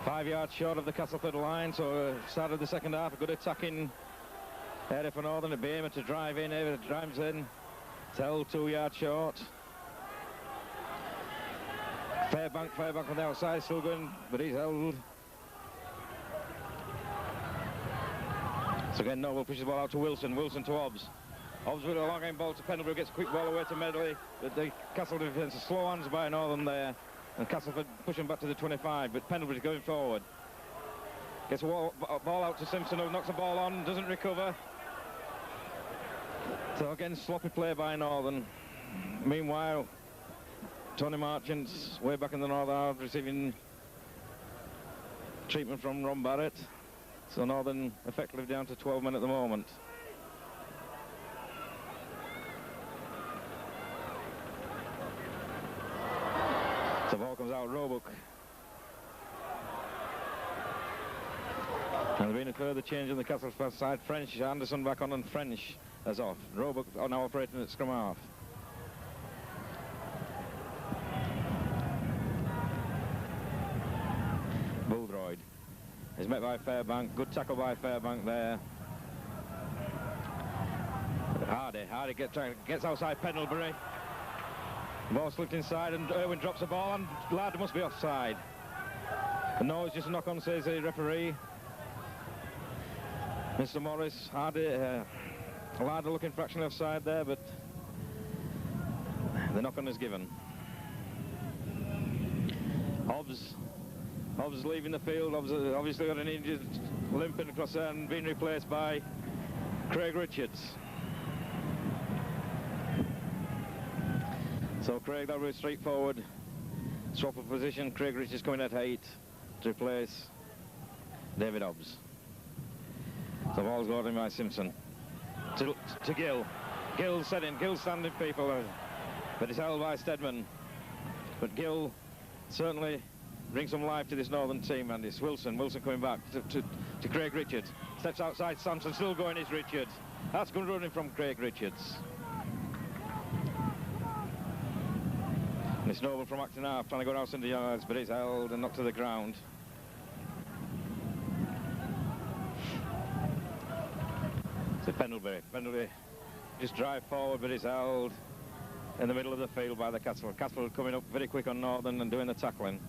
5 yards short of the Castleford line, so start of the second half, a good attacking area for Northern. A Beamer to drive in, Ever drives in. It's held 2 yards short. Fairbank on the outside, still going, but he's held. So again, Noble pushes the ball out to Wilson, Wilson to Hobbs. Hobbs with a long game ball to Pendlebury, gets a quick ball away to Medley, but the Castle defence is slow hands by Northern there, and Castleford pushing back to the 25, but Pendlebury's going forward. Gets a ball out to Simpson, who knocks the ball on, doesn't recover. So again, sloppy play by Northern. Meanwhile, Tony Marchant's way back in the Northern half, receiving treatment from Ron Barrett. So Northern effectively down to 12 men at the moment. So the ball comes out, Roebuck. And there's been a further change on the Castleford side. French, Anderson back on, and French is off. Roebuck now operating at scrum half. Boothroyd is met by Fairbank. Good tackle by Fairbank there. Hardy gets outside Pendlebury. Ball slipped inside, and Irwin drops the ball, and Ladd must be offside. And no, it's just a knock on, says the referee. Mr. Morris, Hardy, Ladd looking fractionally offside there, but the knock on is given. Hobbs leaving the field. Hobbs obviously got an injured, limping across there and being replaced by Craig Richards. So Craig, that was straightforward swap of position. Craig Richards coming at 8 to replace David Hobbs. So ball's going by Simpson to Gill. Gill setting, Gill standing people, but it's held by Stedman. But Gill certainly brings some life to this Northern team, and it's Wilson coming back to Craig Richards. Steps outside, Sampson still going is Richards. That's good running from Craig Richards. And it's Noble from Acton half trying to go out into the yards, but it's held and knocked to the ground. So Pendlebury just drive forward, but it's held in the middle of the field by the Castleford. Castleford coming up very quick on Northern and doing the tackling.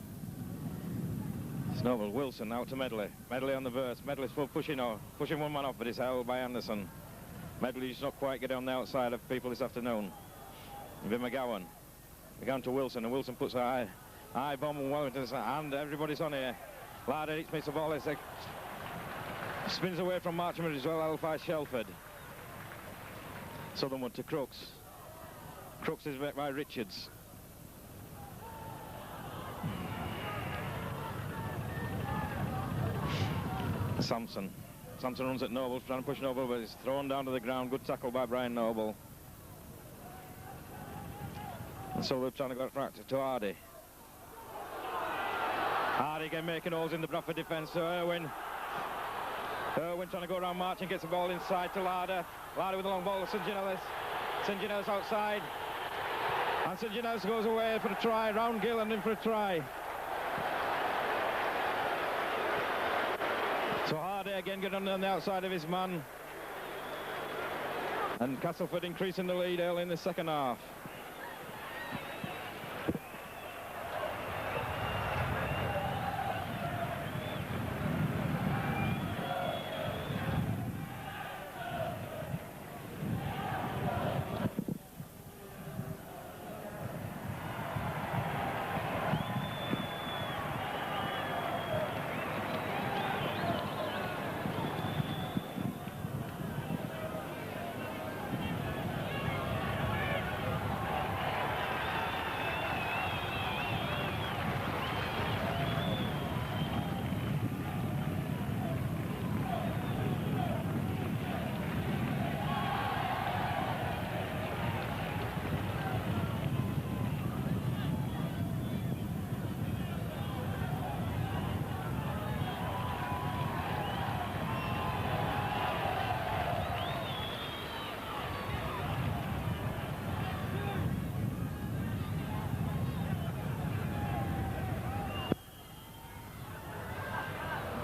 It's Noble. Wilson out to Medley. Medley on the burst. Medley's full pushing one man off, but it's held by Anderson. Medley's not quite getting on the outside of people this afternoon. It'll be McGowan. McGowan to Wilson, and Wilson puts a high bomb well into the hand. Everybody's on here. Larder hits the ball. It spins away from Marchman as well. L5 Shelford. Southernwood to Crooks. Crooks is met by Richards. Sampson runs at Noble, trying to push Noble, but it's thrown down to the ground. Good tackle by Brian Noble. And so they're trying to go back to Hardy. Hardy again making holes in the Bradford defence to Irwin. Irwin trying to go around March and gets the ball inside to Larder. Larder with a long ball to St. Ginelis. St. Ginelis outside. And St. Ginelis goes away for a try. Round Gill and in for a try. So Hardy again getting on the outside of his man. And Castleford increasing the lead early in the second half.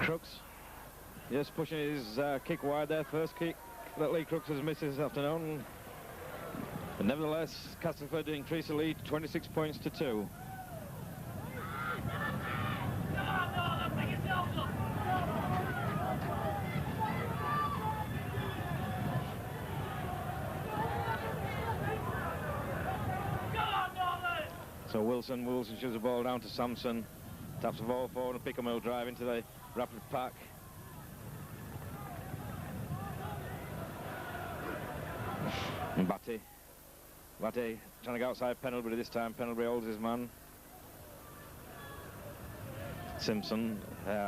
Crooks, yes, pushing his kick wide there. First kick that Lee Crooks has missed this afternoon. But nevertheless, Castleford increased the lead 26 points to 2. So Wilson shoots the ball down to Sampson. Taps the ball forward and Pickermill drive into the rapid pack. And Batty trying to go outside Pendlebury this time. Pendlebury holds his man. Simpson,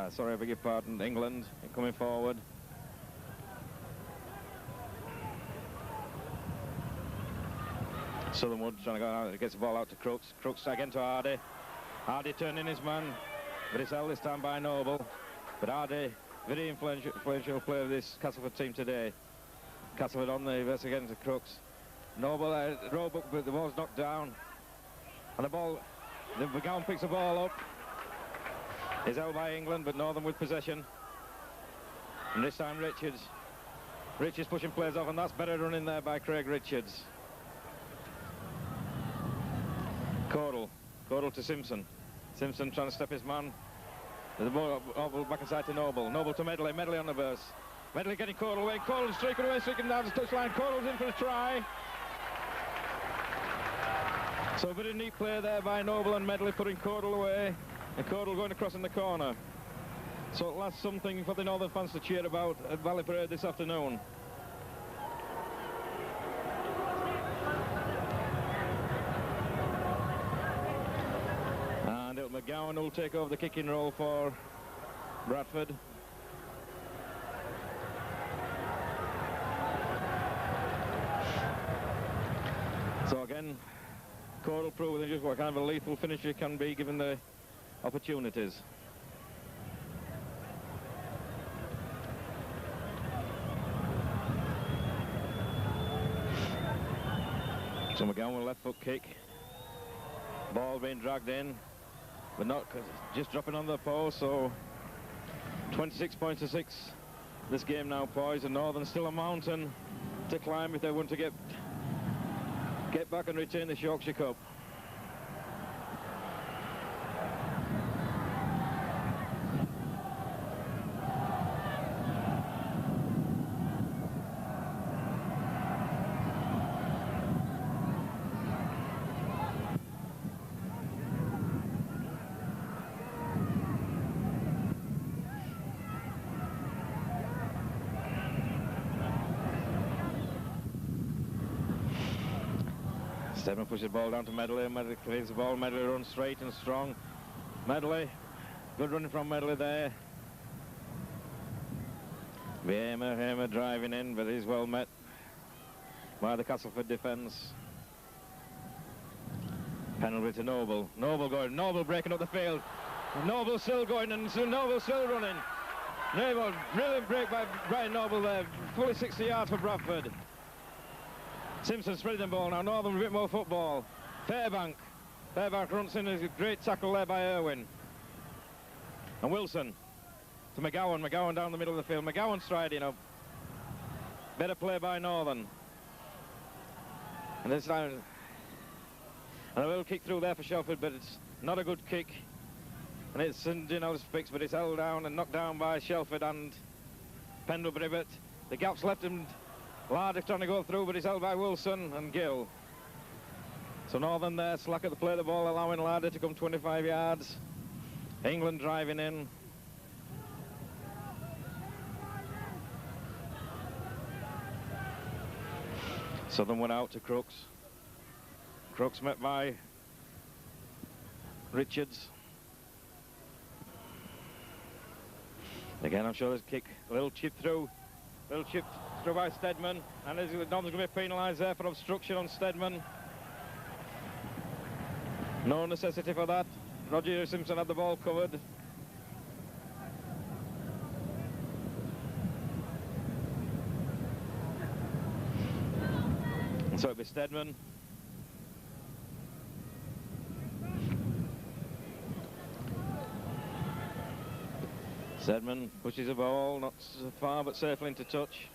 sorry, I beg your pardon, England coming forward. Southernwood trying to go out, gets the ball out to Crooks. Crooks again to Hardy. Hardy turning his man, but it's held this time by Noble. But Hardy, very influential player of this Castleford team today. Castleford on the verse again to Crooks. Noble, Roebuck, but the ball's knocked down. And the ball, the McGowan picks the ball up. Is held by England, but Northern with possession. And this time Richards. Richards pushing players off, and that's better running there by Craig Richards. Caudle to Simpson. Simpson trying to step his man. The ball back inside to Noble. Noble to Medley. Medley on the burst. Medley getting Caudle away. Caudle streaking away, streaking down the touchline. Caudle's in for a try. So a very neat play there by Noble and Medley putting Caudle away. And Caudle going across in the corner. So at last something for the Northern fans to cheer about at Valley Parade this afternoon. McGowan will take over the kicking role for Bradford. So again, Caudle proving just what kind of a lethal finisher can be given the opportunities. So McGowan with a left foot kick. Ball being dragged in. But not just dropping on the post, so 26 points to 6. This game now poised, and Northern still a mountain to climb if they want to get back and retain the Yorkshire Cup. Stedman pushes the ball down to Medley. Medley clears the ball. Medley runs straight and strong. Medley, good running from Medley there. Hamer driving in, but he's well met by the Castleford defence. Penalty to Noble. Noble going. Noble breaking up the field. Noble still going, and Noble still running. Noble, brilliant break by Brian Noble there. Fully 60 yards for Bradford. Simpson spreading the ball now. Northern a bit more football. Fairbank runs in. A great tackle there by Irwin. And Wilson to McGowan. McGowan down the middle of the field. McGowan striding up. Better play by Northern. And this time, and a little kick through there for Shelford, but it's not a good kick. And it's St. Gino's fix, but it's held down and knocked down by Shelford and Pendlebury. But the gap's left him. Larder trying to go through, but he's held by Wilson and Gill. So Northern there, slack at the play of the ball, allowing Larder to come 25 yards. England driving in. Southern went out to Crooks. Crooks met by Richards. Again, I'm sure there's a kick, a little chip through by Stedman, and Northern's going to be penalised there for obstruction on Stedman. No necessity for that. Roger Simpson had the ball covered. And so it'll be Stedman. Stedman pushes the ball, not so far, but safely into touch.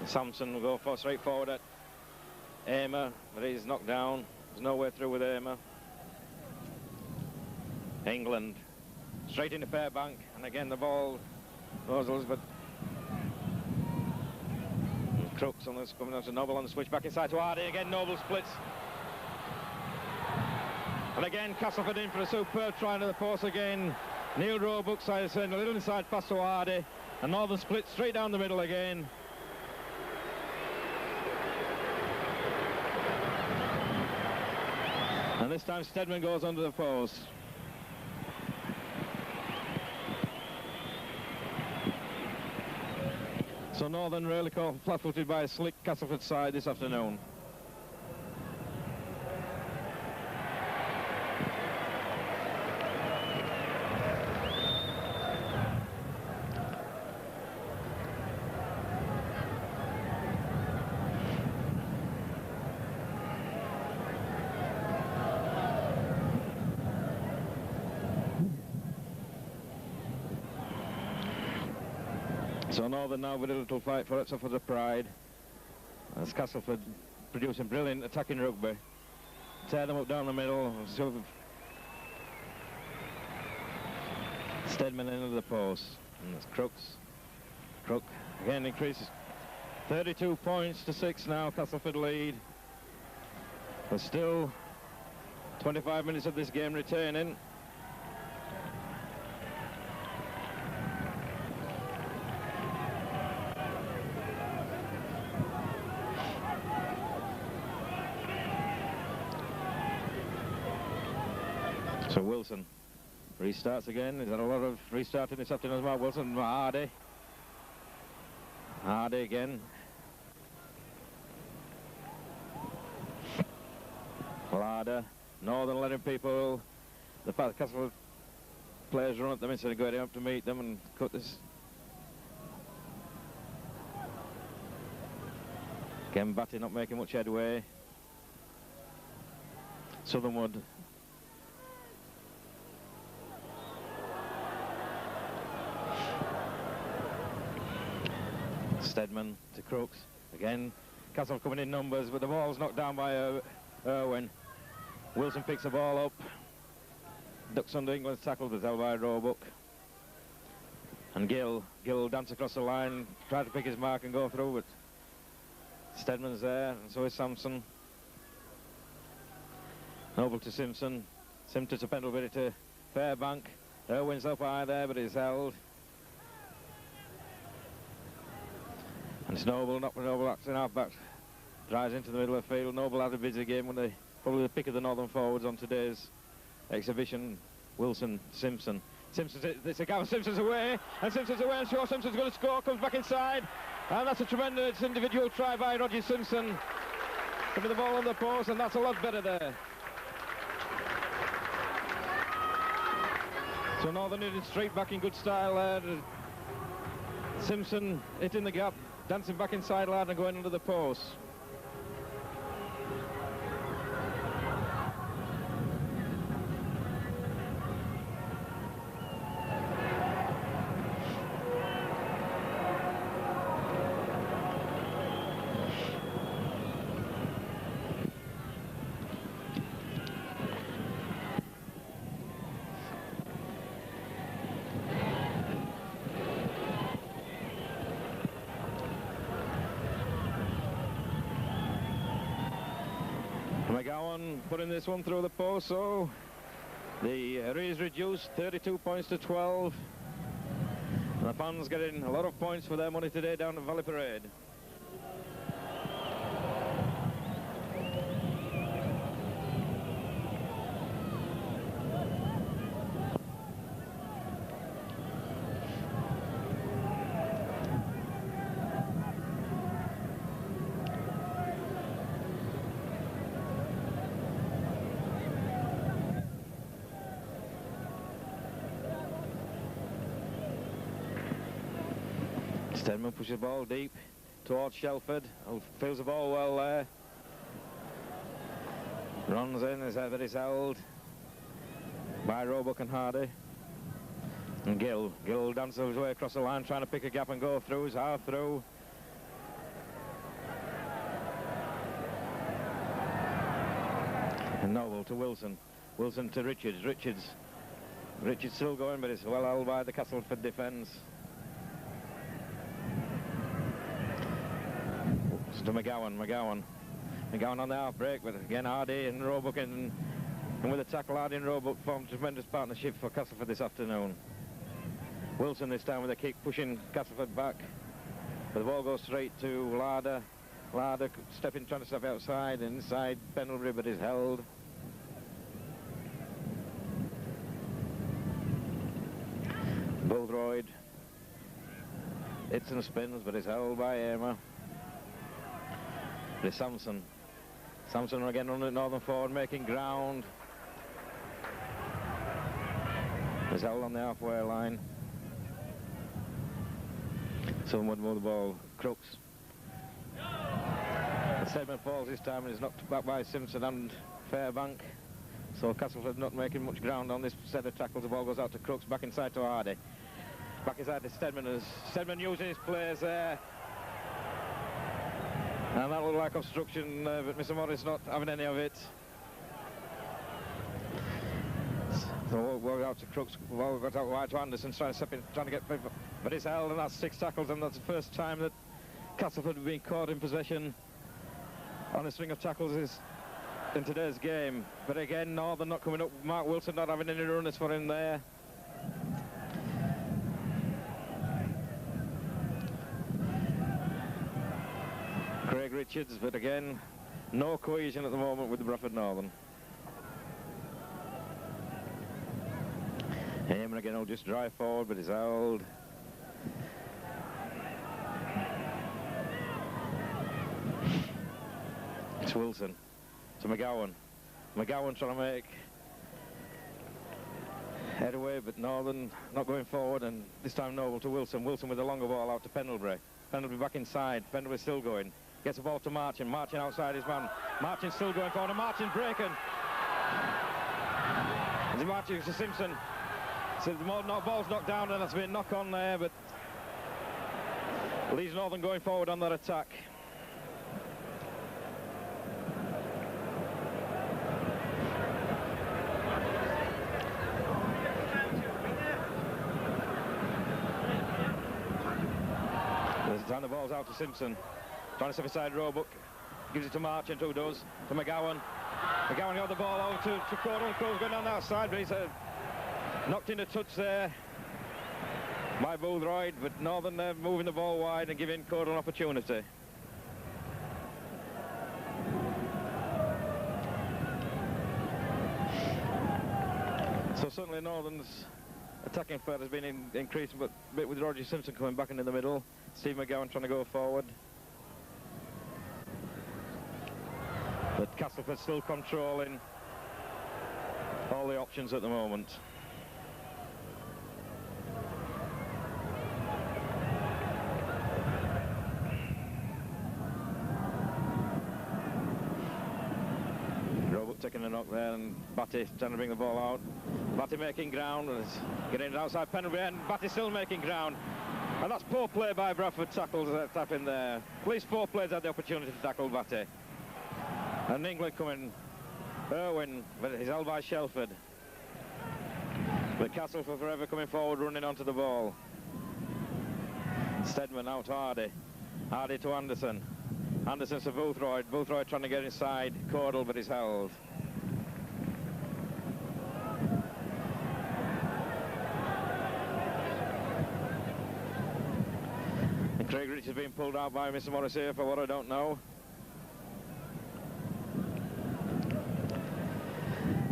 Sampson will go for straight forward at Amer, but he's knocked down. There's no way through with Amer. England straight into Fairbank, and again the ball goes, but Crooks on this coming out to Noble on the switch back inside to Hardy. Again Noble splits. And again Castleford in for a superb try into the post again. Neil Roebuck side a little inside pass to Hardy, and Northern split straight down the middle again. And this time Stedman goes under the post. So Northern really caught flat-footed by a slick Castleford side this afternoon. So Northern now with a little fight for the pride. As Castleford producing brilliant attacking rugby. Tear them up down the middle. So Stedman into the post. And that's Crooks. Crook again increases 32 points to 6 now. Castleford lead. But still 25 minutes of this game retaining. So Wilson restarts again. He's had a lot of restarting this afternoon as well. Wilson, Hardy again. Larder. Northern letting people, the Castleford players run at them instead of going up to meet them and cut this. Again, Batty not making much headway. Southernwood. Stedman to Crooks. Again, Castle coming in numbers, but the ball's knocked down by Irwin. Wilson picks the ball up. Ducks under England's tackle, but held by Roebuck. And Gill dance across the line, tried to pick his mark and go through, but Stedman's there, and so is Sampson. Noble to Simpson. Simpson to Pendlebury to Fairbank. Irwin's up high there, but he's held. And it's Noble, not Noble, acting half back. Drives into the middle of the field. Noble had a busy game when they probably the pick of the Northern forwards on today's exhibition. Wilson, Simpson. It's a gap. Simpson's away, and sure Simpson's going to score, comes back inside, and that's a tremendous individual try by Roger Simpson. Putting the ball on the post, and that's a lot better there. So Northern Union straight back in good style there. Simpson hitting the gap, dancing back inside lad and going under the post. McGowan putting this one through the post, so the arrears reduced 32 points to 12. And the fans getting a lot of points for their money today down at Valley Parade. Stedman pushes the ball deep towards Shelford, who feels the ball well there. Runs in, but it's held by Roebuck and Hardy. And Gill dances his way across the line, trying to pick a gap and go through. He's half through. And Noble to Wilson. Wilson to Richards. Richards still going, but it's well held by the Castleford defence. To McGowan on the half break, but again Hardy and Roebuck and with a tackle. Hardy and Roebuck formed a tremendous partnership for Castleford this afternoon. Wilson this time with a kick pushing Castleford back, but the ball goes straight to Larder. Larder trying to step outside, inside Pendlebury, but is held. Boldroyd hits and spins, but is held by Amer. It's Samson again on the Northern forward, making ground. He's held on the halfway line. Someone would move the ball. Crooks. The Stedman falls this time and is knocked back by Simpson and Fairbank. So Castleford not making much ground on this set of tackles. The ball goes out to Crooks, back inside to Hardy. Back inside to Stedman, as Stedman using his players there. And that looked like obstruction, but Mr. Morris not having any of it. So we'll out to Crooks, well, got out wide to Anderson, trying to get, but it's held, and that's 6 tackles, and that's the first time that Castleford have been caught in possession on a string of tackles in today's game. But again, Northern not coming up. Mark Wilson not having any runners for him there. Craig Richards, but again, no cohesion at the moment with the Bradford Northern. Heyman again will just drive forward, but he's held. It's Wilson to McGowan. McGowan trying to make head away, but Northern not going forward, and this time Noble to Wilson. Wilson with the longer ball out to Pendlebury. Pendlebury back inside. Pendlebury still going. Gets the ball to Martin. Martin outside his man. Martin still going forward, and Martin's breaking. And Martin to Simpson. So the ball's knocked down, and that's been a knock on there, but leaves Northern going forward on that attack. And the ball's out to Simpson. Trying to step aside Roebuck. Gives it to Marchant, who does. To McGowan. McGowan got the ball over to Cordell. Cole's going down that side, but he's knocked in a touch there. by Boothroyd, but Northern moving the ball wide and giving Caudle an opportunity. So certainly Northern's attacking threat has been increasing, but a bit with Roger Simpson coming back into the middle. Steve McGowan trying to go forward. But Castleford still controlling all the options at the moment. Roebuck taking a knock there, and Batty trying to bring the ball out. Batty making ground, and is getting it outside penalty, and Batty still making ground. And that's poor play by Bradford, tackles tap in there. At least 4 players had the opportunity to tackle Batty. And England coming, Irwin, but he's held by Shelford. But Castleford forever coming forward, running onto the ball. Stedman out to Hardy. Hardy to Anderson. Anderson to Boothroyd. Boothroyd trying to get inside Caudle, but he's held. And Craig Richards being pulled out by Mr. Morris here for what I don't know.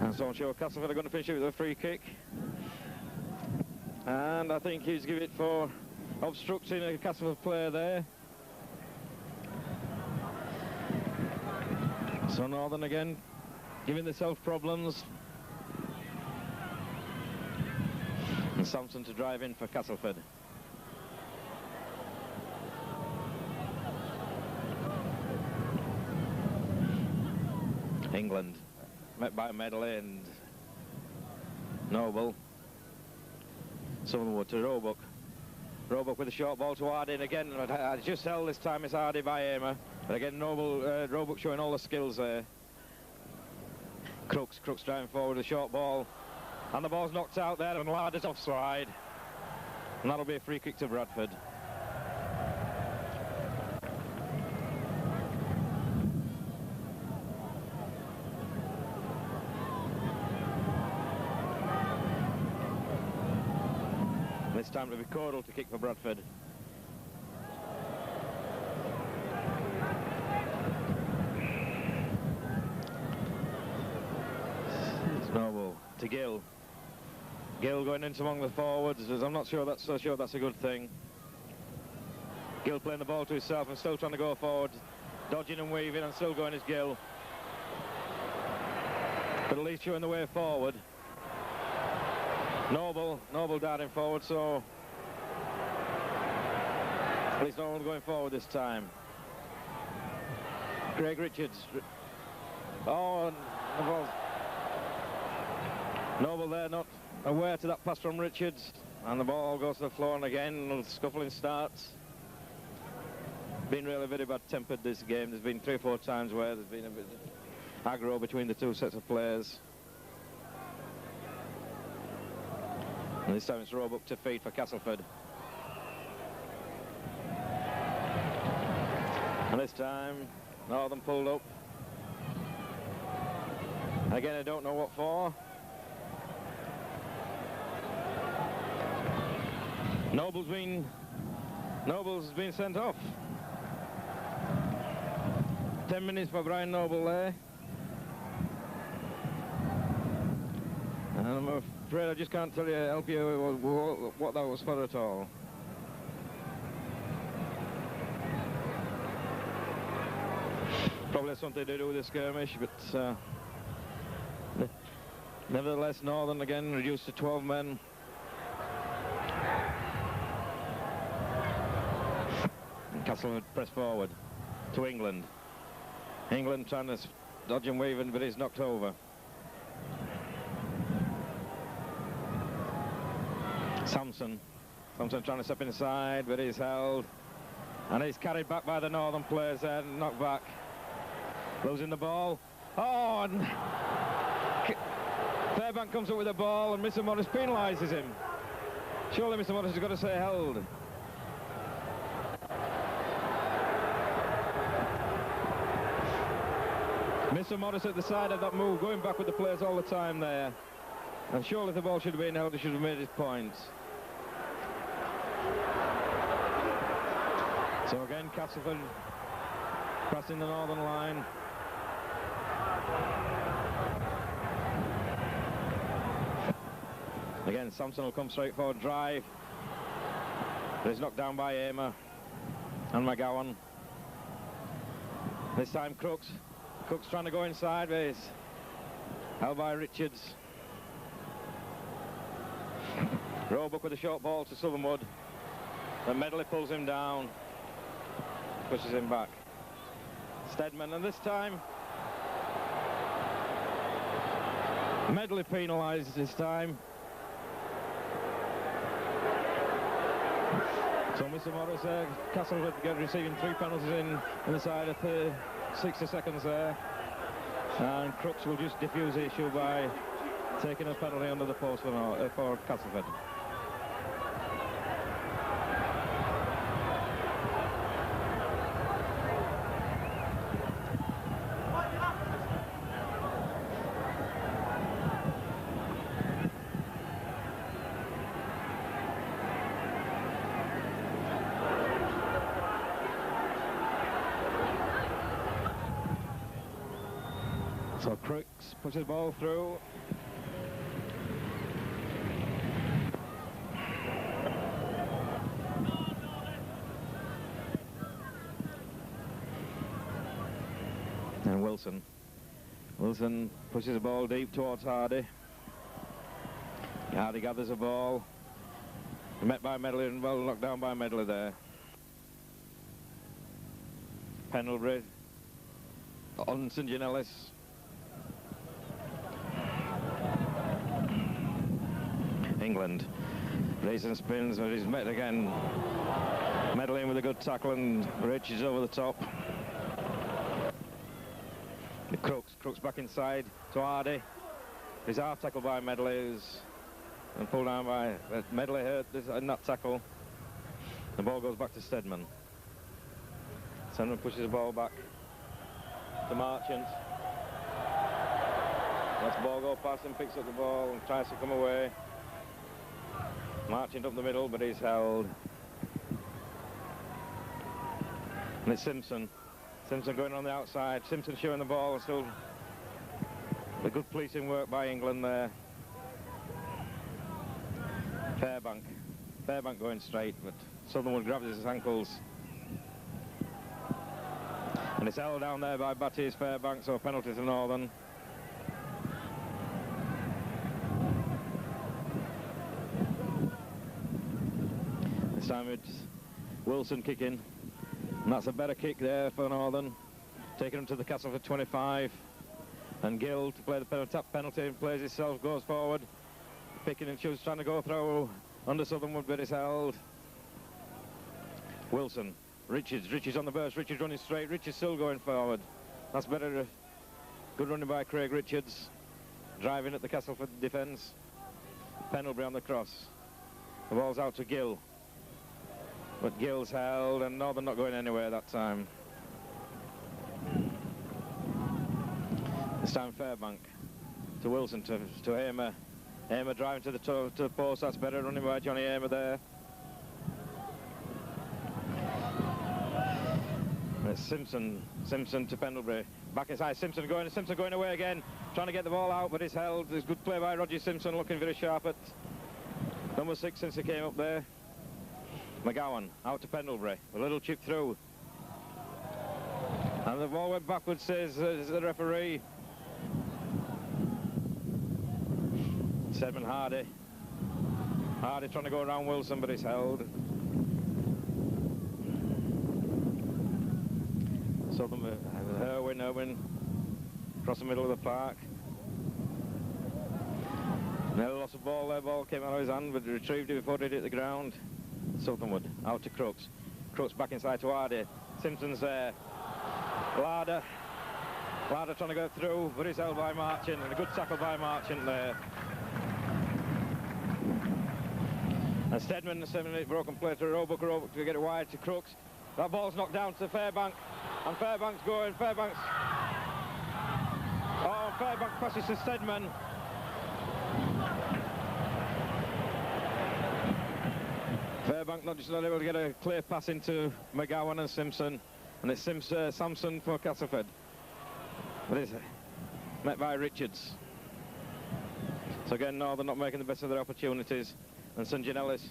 And so I'm sure Castleford are going to finish it with a free kick. And I think he's given it for obstructing a Castleford player there. So Northern again giving themselves problems. And Sampson to drive in for Castleford. England met by Medley and Noble. Someone to Roebuck. Roebuck with a short ball to Hardy, and again, just held this time is Hardy by Aimer. But again, Roebuck showing all the skills there. Crooks driving forward with a short ball. And the ball's knocked out there, and Larder's offside. And that'll be a free kick to Bradford. This time to be Caudle to kick for Bradford. It's Noble to Gill. Gill going into among the forwards. I'm not sure that's a good thing. Gill playing the ball to himself and still trying to go forward. Dodging and weaving and still going is Gill. But at least showing the way forward. Noble darting forward, so at least no one going forward this time. Craig Richards. Oh, and the ball. Noble there, not aware to that pass from Richards, and the ball goes to the floor, and again the scuffling starts. Been really very bad-tempered this game. There's been 3 or 4 times where there's been a bit aggro between the 2 sets of players. And this time it's Roebuck to feed for Castleford. And this time, Northern pulled up. Again, I don't know what for. Noble's been sent off. 10 minutes for Brian Noble there. And I'm afraid I just can't help you what that was for at all. Probably has something to do with the skirmish, but nevertheless, Northern again reduced to 12 men. And Castleford press forward to England. England trying to dodge and weave, but he's knocked over. Sampson trying to step inside, but he's held. And he's carried back by the Northern players there, knocked back. Losing the ball. Oh, and Fairbank comes up with the ball, and Mr. Morris penalises him. Surely Mr. Morris has got to say held. Mr. Morris at the side of that move, going back with the players all the time there. And surely if the ball should have been held, he should have made his points. So again, Castleford crossing the northern line. Again, Sampson will come straight forward drive. But he's knocked down by Amer and McGowan. This time Crooks. Crooks trying to go inside, but he's held by Richards. Roebuck with a short ball to Southernwood. But Medley pulls him down, pushes him back. Stedman, and this time Medley penalised this time. So Mr. Morris, Castleford receiving 3 penalties in the side of 60 seconds there. And Crooks will just diffuse the issue by taking a penalty under the post for Castleford. So Crooks pushes the ball through. And Wilson. Wilson pushes the ball deep towards Hardy. Hardy gathers the ball. Met by Medley and well knocked down by Medley there. Pendlebury on St. Gianellis. England. Racing spins, but he's met again. Medley with a good tackle and Richards over the top. Crooks back inside to Hardy. He's half tackled by Medley and pulled down by Medley hurt in that tackle. The ball goes back to Stedman. Stedman pushes the ball back to Marchant. Lets the ball go past him, picks up the ball and tries to come away. Marchant up the middle, but he's held. And it's Simpson. Simpson going on the outside. Simpson showing the ball. And still a good policing work by England there. Fairbank going straight, but Southernwood grabs his ankles. And it's held down there by Batty's Fairbank, so a penalty to Northern. This time it's Wilson kicking. And that's a better kick there for Northern. Taking him to the Castleford 25. And Gill to play the tap penalty, plays himself, goes forward. Picking and shoots, trying to go through under Southernwood, but it's held. Wilson, Richards on the burst, Richards running straight, Richards still going forward. That's better, good running by Craig Richards. Driving at the Castleford defence. Pendlebury on the cross. The ball's out to Gill. But Gill's held and Northern not going anywhere that time. This time Fairbank to Wilson to Amer. Amer driving to the post, that's better, running by Johnny Amer there. It's Simpson to Pendlebury. Back inside, Simpson going away again. Trying to get the ball out, but it's held. There's good play by Roger Simpson, looking very sharp at number 6 since he came up there. McGowan out to Pendlebury, a little chip through. And the ball went backwards, says the referee. Stedman Hardy trying to go around Wilson, but it's held. Southern Irwin across the middle of the park. Nearly lost the ball there, ball came out of his hand, but retrieved it before it hit the ground. Southernwood out to Crooks. Crooks back inside to Hardy. Simpson's there. Larder trying to go through, but he's held by Marchant, and a good tackle by Marchant there. And Stedman, the 7-minute broken play to Roebuck to get it wide to Crooks. That ball's knocked down to Fairbank, and Fairbank's going. Fairbank passes to Stedman. Fairbank not just not able to get a clear pass into McGowan and Simpson, and it's Samson for Castleford. But it's met by Richards. So again, Northern not making the best of their opportunities, and St. John Ellis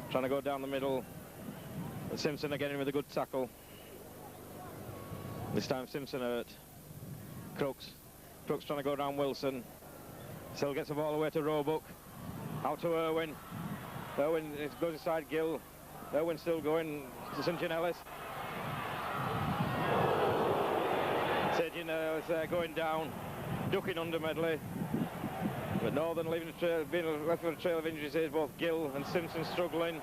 trying to go down the middle. And Simpson again in with a good tackle. This time Simpson hurt. Crooks trying to go down Wilson. Still gets the ball away to Roebuck. Out to Irwin. Irwin goes inside Gill. Irwin still going to St. John Ellis. St. John Ellis going down, ducking under Medley. But Northern leaving a trail, being left with a trail of injuries here, both Gill and Simpson struggling.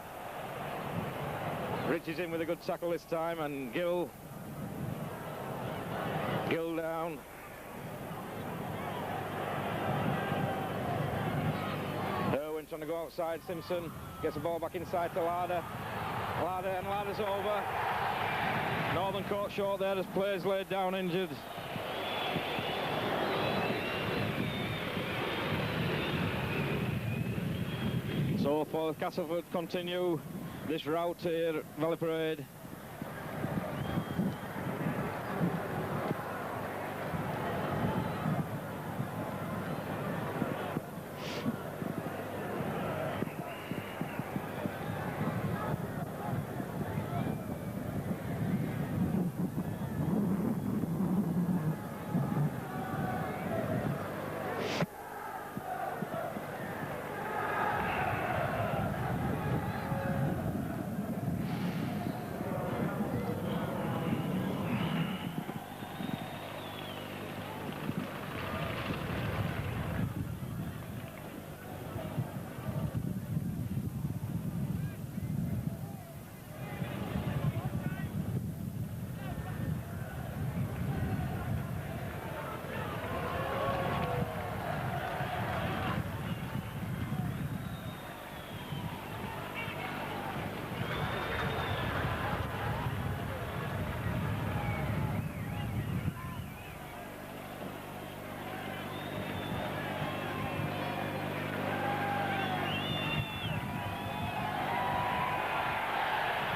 Rich is in with a good tackle this time, and Gill down. Irwin trying to go outside, Simpson gets the ball back inside to Larder. Larder's over. Northern caught short there as players laid down injured. So for Castleford continue this route here at Valley Parade.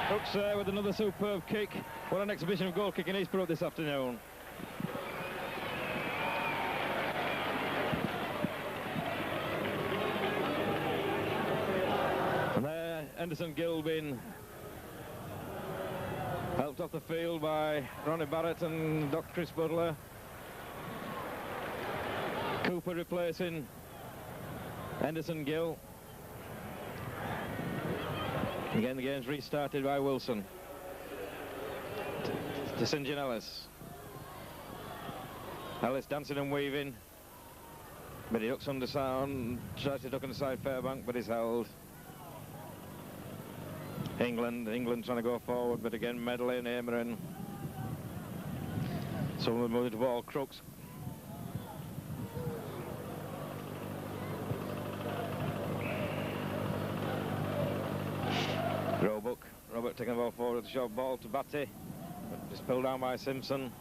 Hooks with another superb kick. What an exhibition of goal kicking he's put up this afternoon. And there, Henderson Gill being helped off the field by Ronnie Barrett and Dr. Chris Butler. Cooper replacing Henderson Gill. Again, the game's restarted by Wilson. To St. John Ellis. Ellis dancing and weaving. But he ducks underside, tries to duck underside Fairbank, but he's held. England trying to go forward, but again, Medley and Ameren. Someone moved the ball, Crooks. Robert taking the ball forward with the short ball to Batty, but just pulled down by Simpson.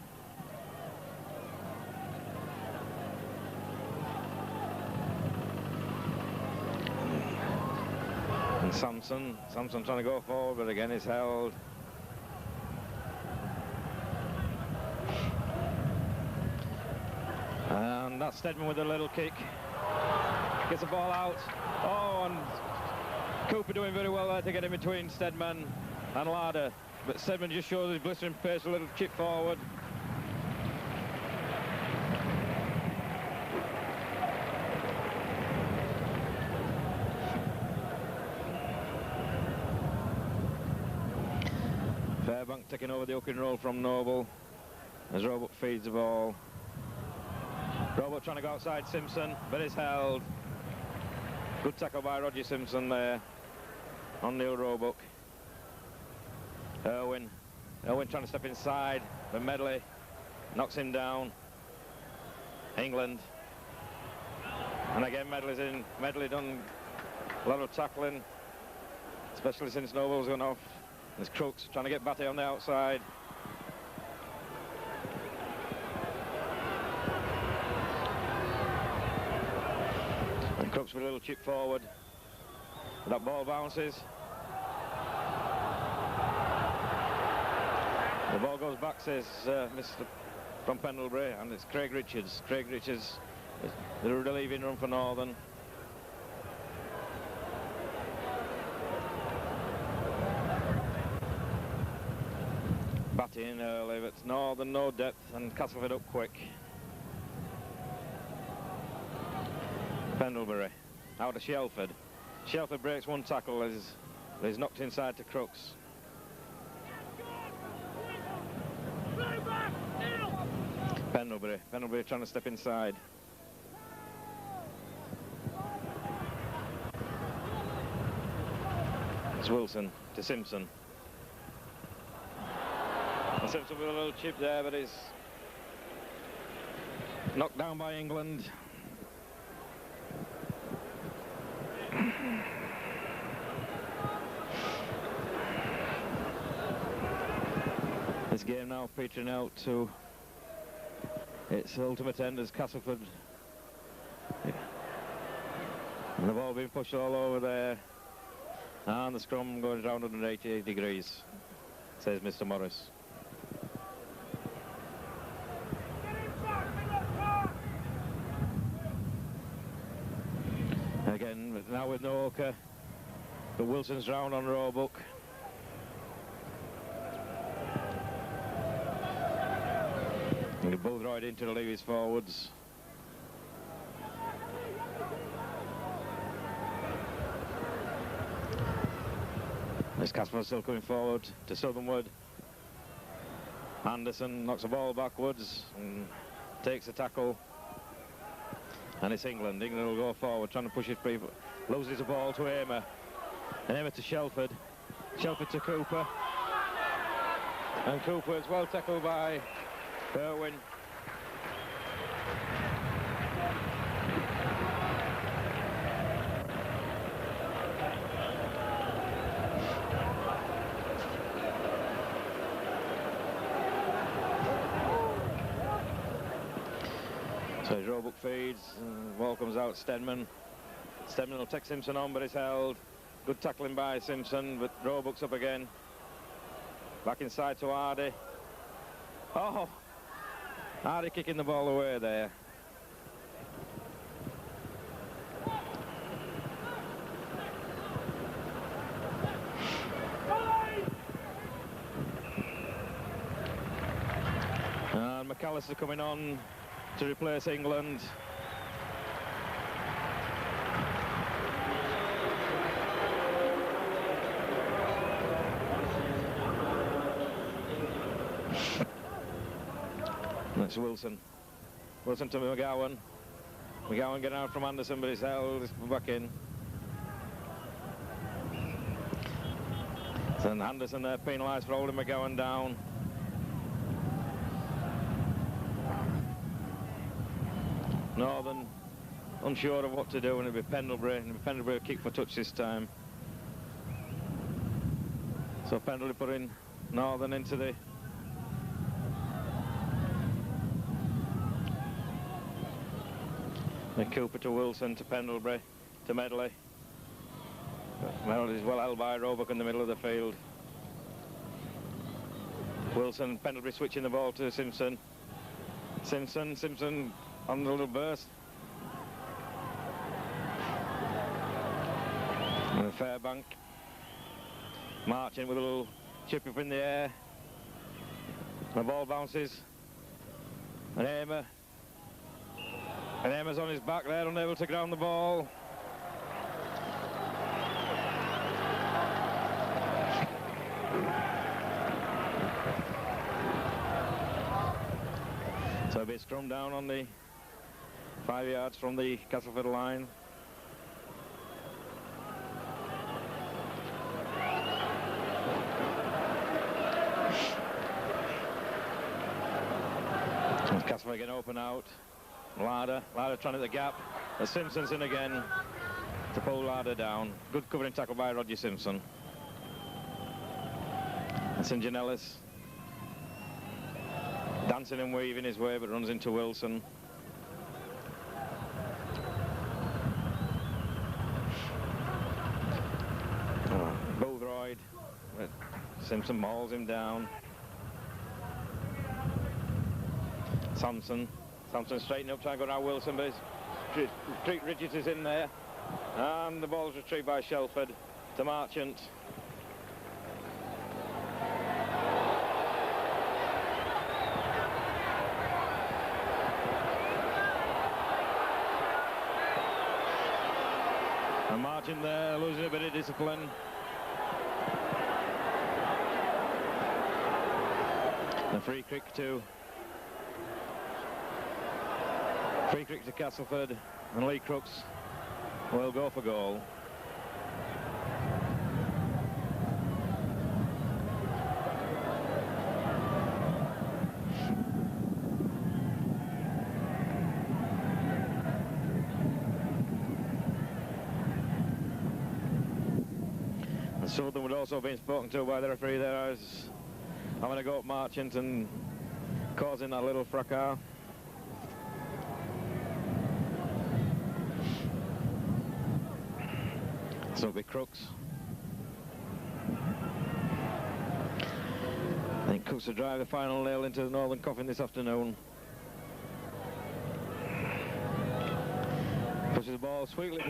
And Samson trying to go forward, but again is held. And that's Stedman with a little kick. Gets the ball out. Oh, and Cooper doing very well there to get in between Stedman and Larder, but Stedman just shows his blistering pace, a little chip forward. Fairbank taking over the hook and roll from Noble as Robert feeds the ball. Robert trying to go outside Simpson, but it's held. Good tackle by Roger Simpson there on Neil Roebuck. Irwin trying to step inside, but Medley knocks him down. England. And again, Medley's in. Medley done a lot of tackling, especially since Noble's gone off. There's Crooks trying to get Batty on the outside. And Crooks with a little chip forward. That ball bounces. The ball goes back, says Mr. from Pendlebury, and it's Craig Richards. Craig Richards, the relieving run for Northern. Batting in early, but Northern no depth, and Castleford up quick. Pendlebury out of Shelford. Shelford breaks one tackle as he's knocked inside to Crooks. Pendlebury trying to step inside. It's Wilson to Simpson. And Simpson with a little chip there, but he's knocked down by England. This game now petering out to its ultimate end as Castleford. And the ball being pushed all over there. And the scrum going around 188 degrees, says Mr. Morris. Again, now with no Oka, but Wilson's round on Roebuck. And he both right into the Levy's forwards. This Castleford still coming forward to Southernwood. Anderson knocks the ball backwards and takes a tackle. And it's England. England will go forward, trying to push it free, but loses the ball to Amer. And Amer to Shelford. Shelford to Cooper. And Cooper is well tackled by Irwin. So his Roebuck feeds, and the ball comes out, Stedman. Stedman will take Simpson on, but it's held. Good tackling by Simpson, but Roebuck's up again. Back inside to Hardy. Oh! Hardy kicking the ball away there. And McAllister coming on to replace England. That's Wilson. Wilson to McGowan. McGowan getting out from Anderson, but it's held. It's back in. And Anderson there penalised for holding McGowan down. Northern unsure of what to do, and it'll be Pendlebury, and Pendlebury will kick for touch this time. So Pendlebury putting Northern into the Cooper to Wilson to Pendlebury to Medley. Medley is well held by Roebuck in the middle of the field. Wilson, Pendlebury switching the ball to Simpson. Simpson on the little burst. And Fairbank marching with a little chip up in the air. The ball bounces. And Amer. And Amer's on his back there, unable to ground the ball. So a bit scrum down on the 5 yards from the Castleford line. And Castleford getting open out. Larder trying at the gap. As Simpson's in again to pull Larder down. Good covering tackle by Roger Simpson. And St. John Ellis dancing and weaving his way, but runs into Wilson. Boothroyd. Simpson mauls him down. Samson straightening up, trying to go around Wilson, but Treat Ridges is in there. And the ball's retrieved by Shelford to Marchant. And Marchant there, losing a bit of discipline. The free kick to Castleford, and Lee Crooks will go for goal. And Southern would also have been spoken to by the referee there as having a go at Marchant and causing that little fracas. So it'll be Crooks. I think Crooks will drive the final nail into the Northern Coffin this afternoon. Pushes the ball sweetly.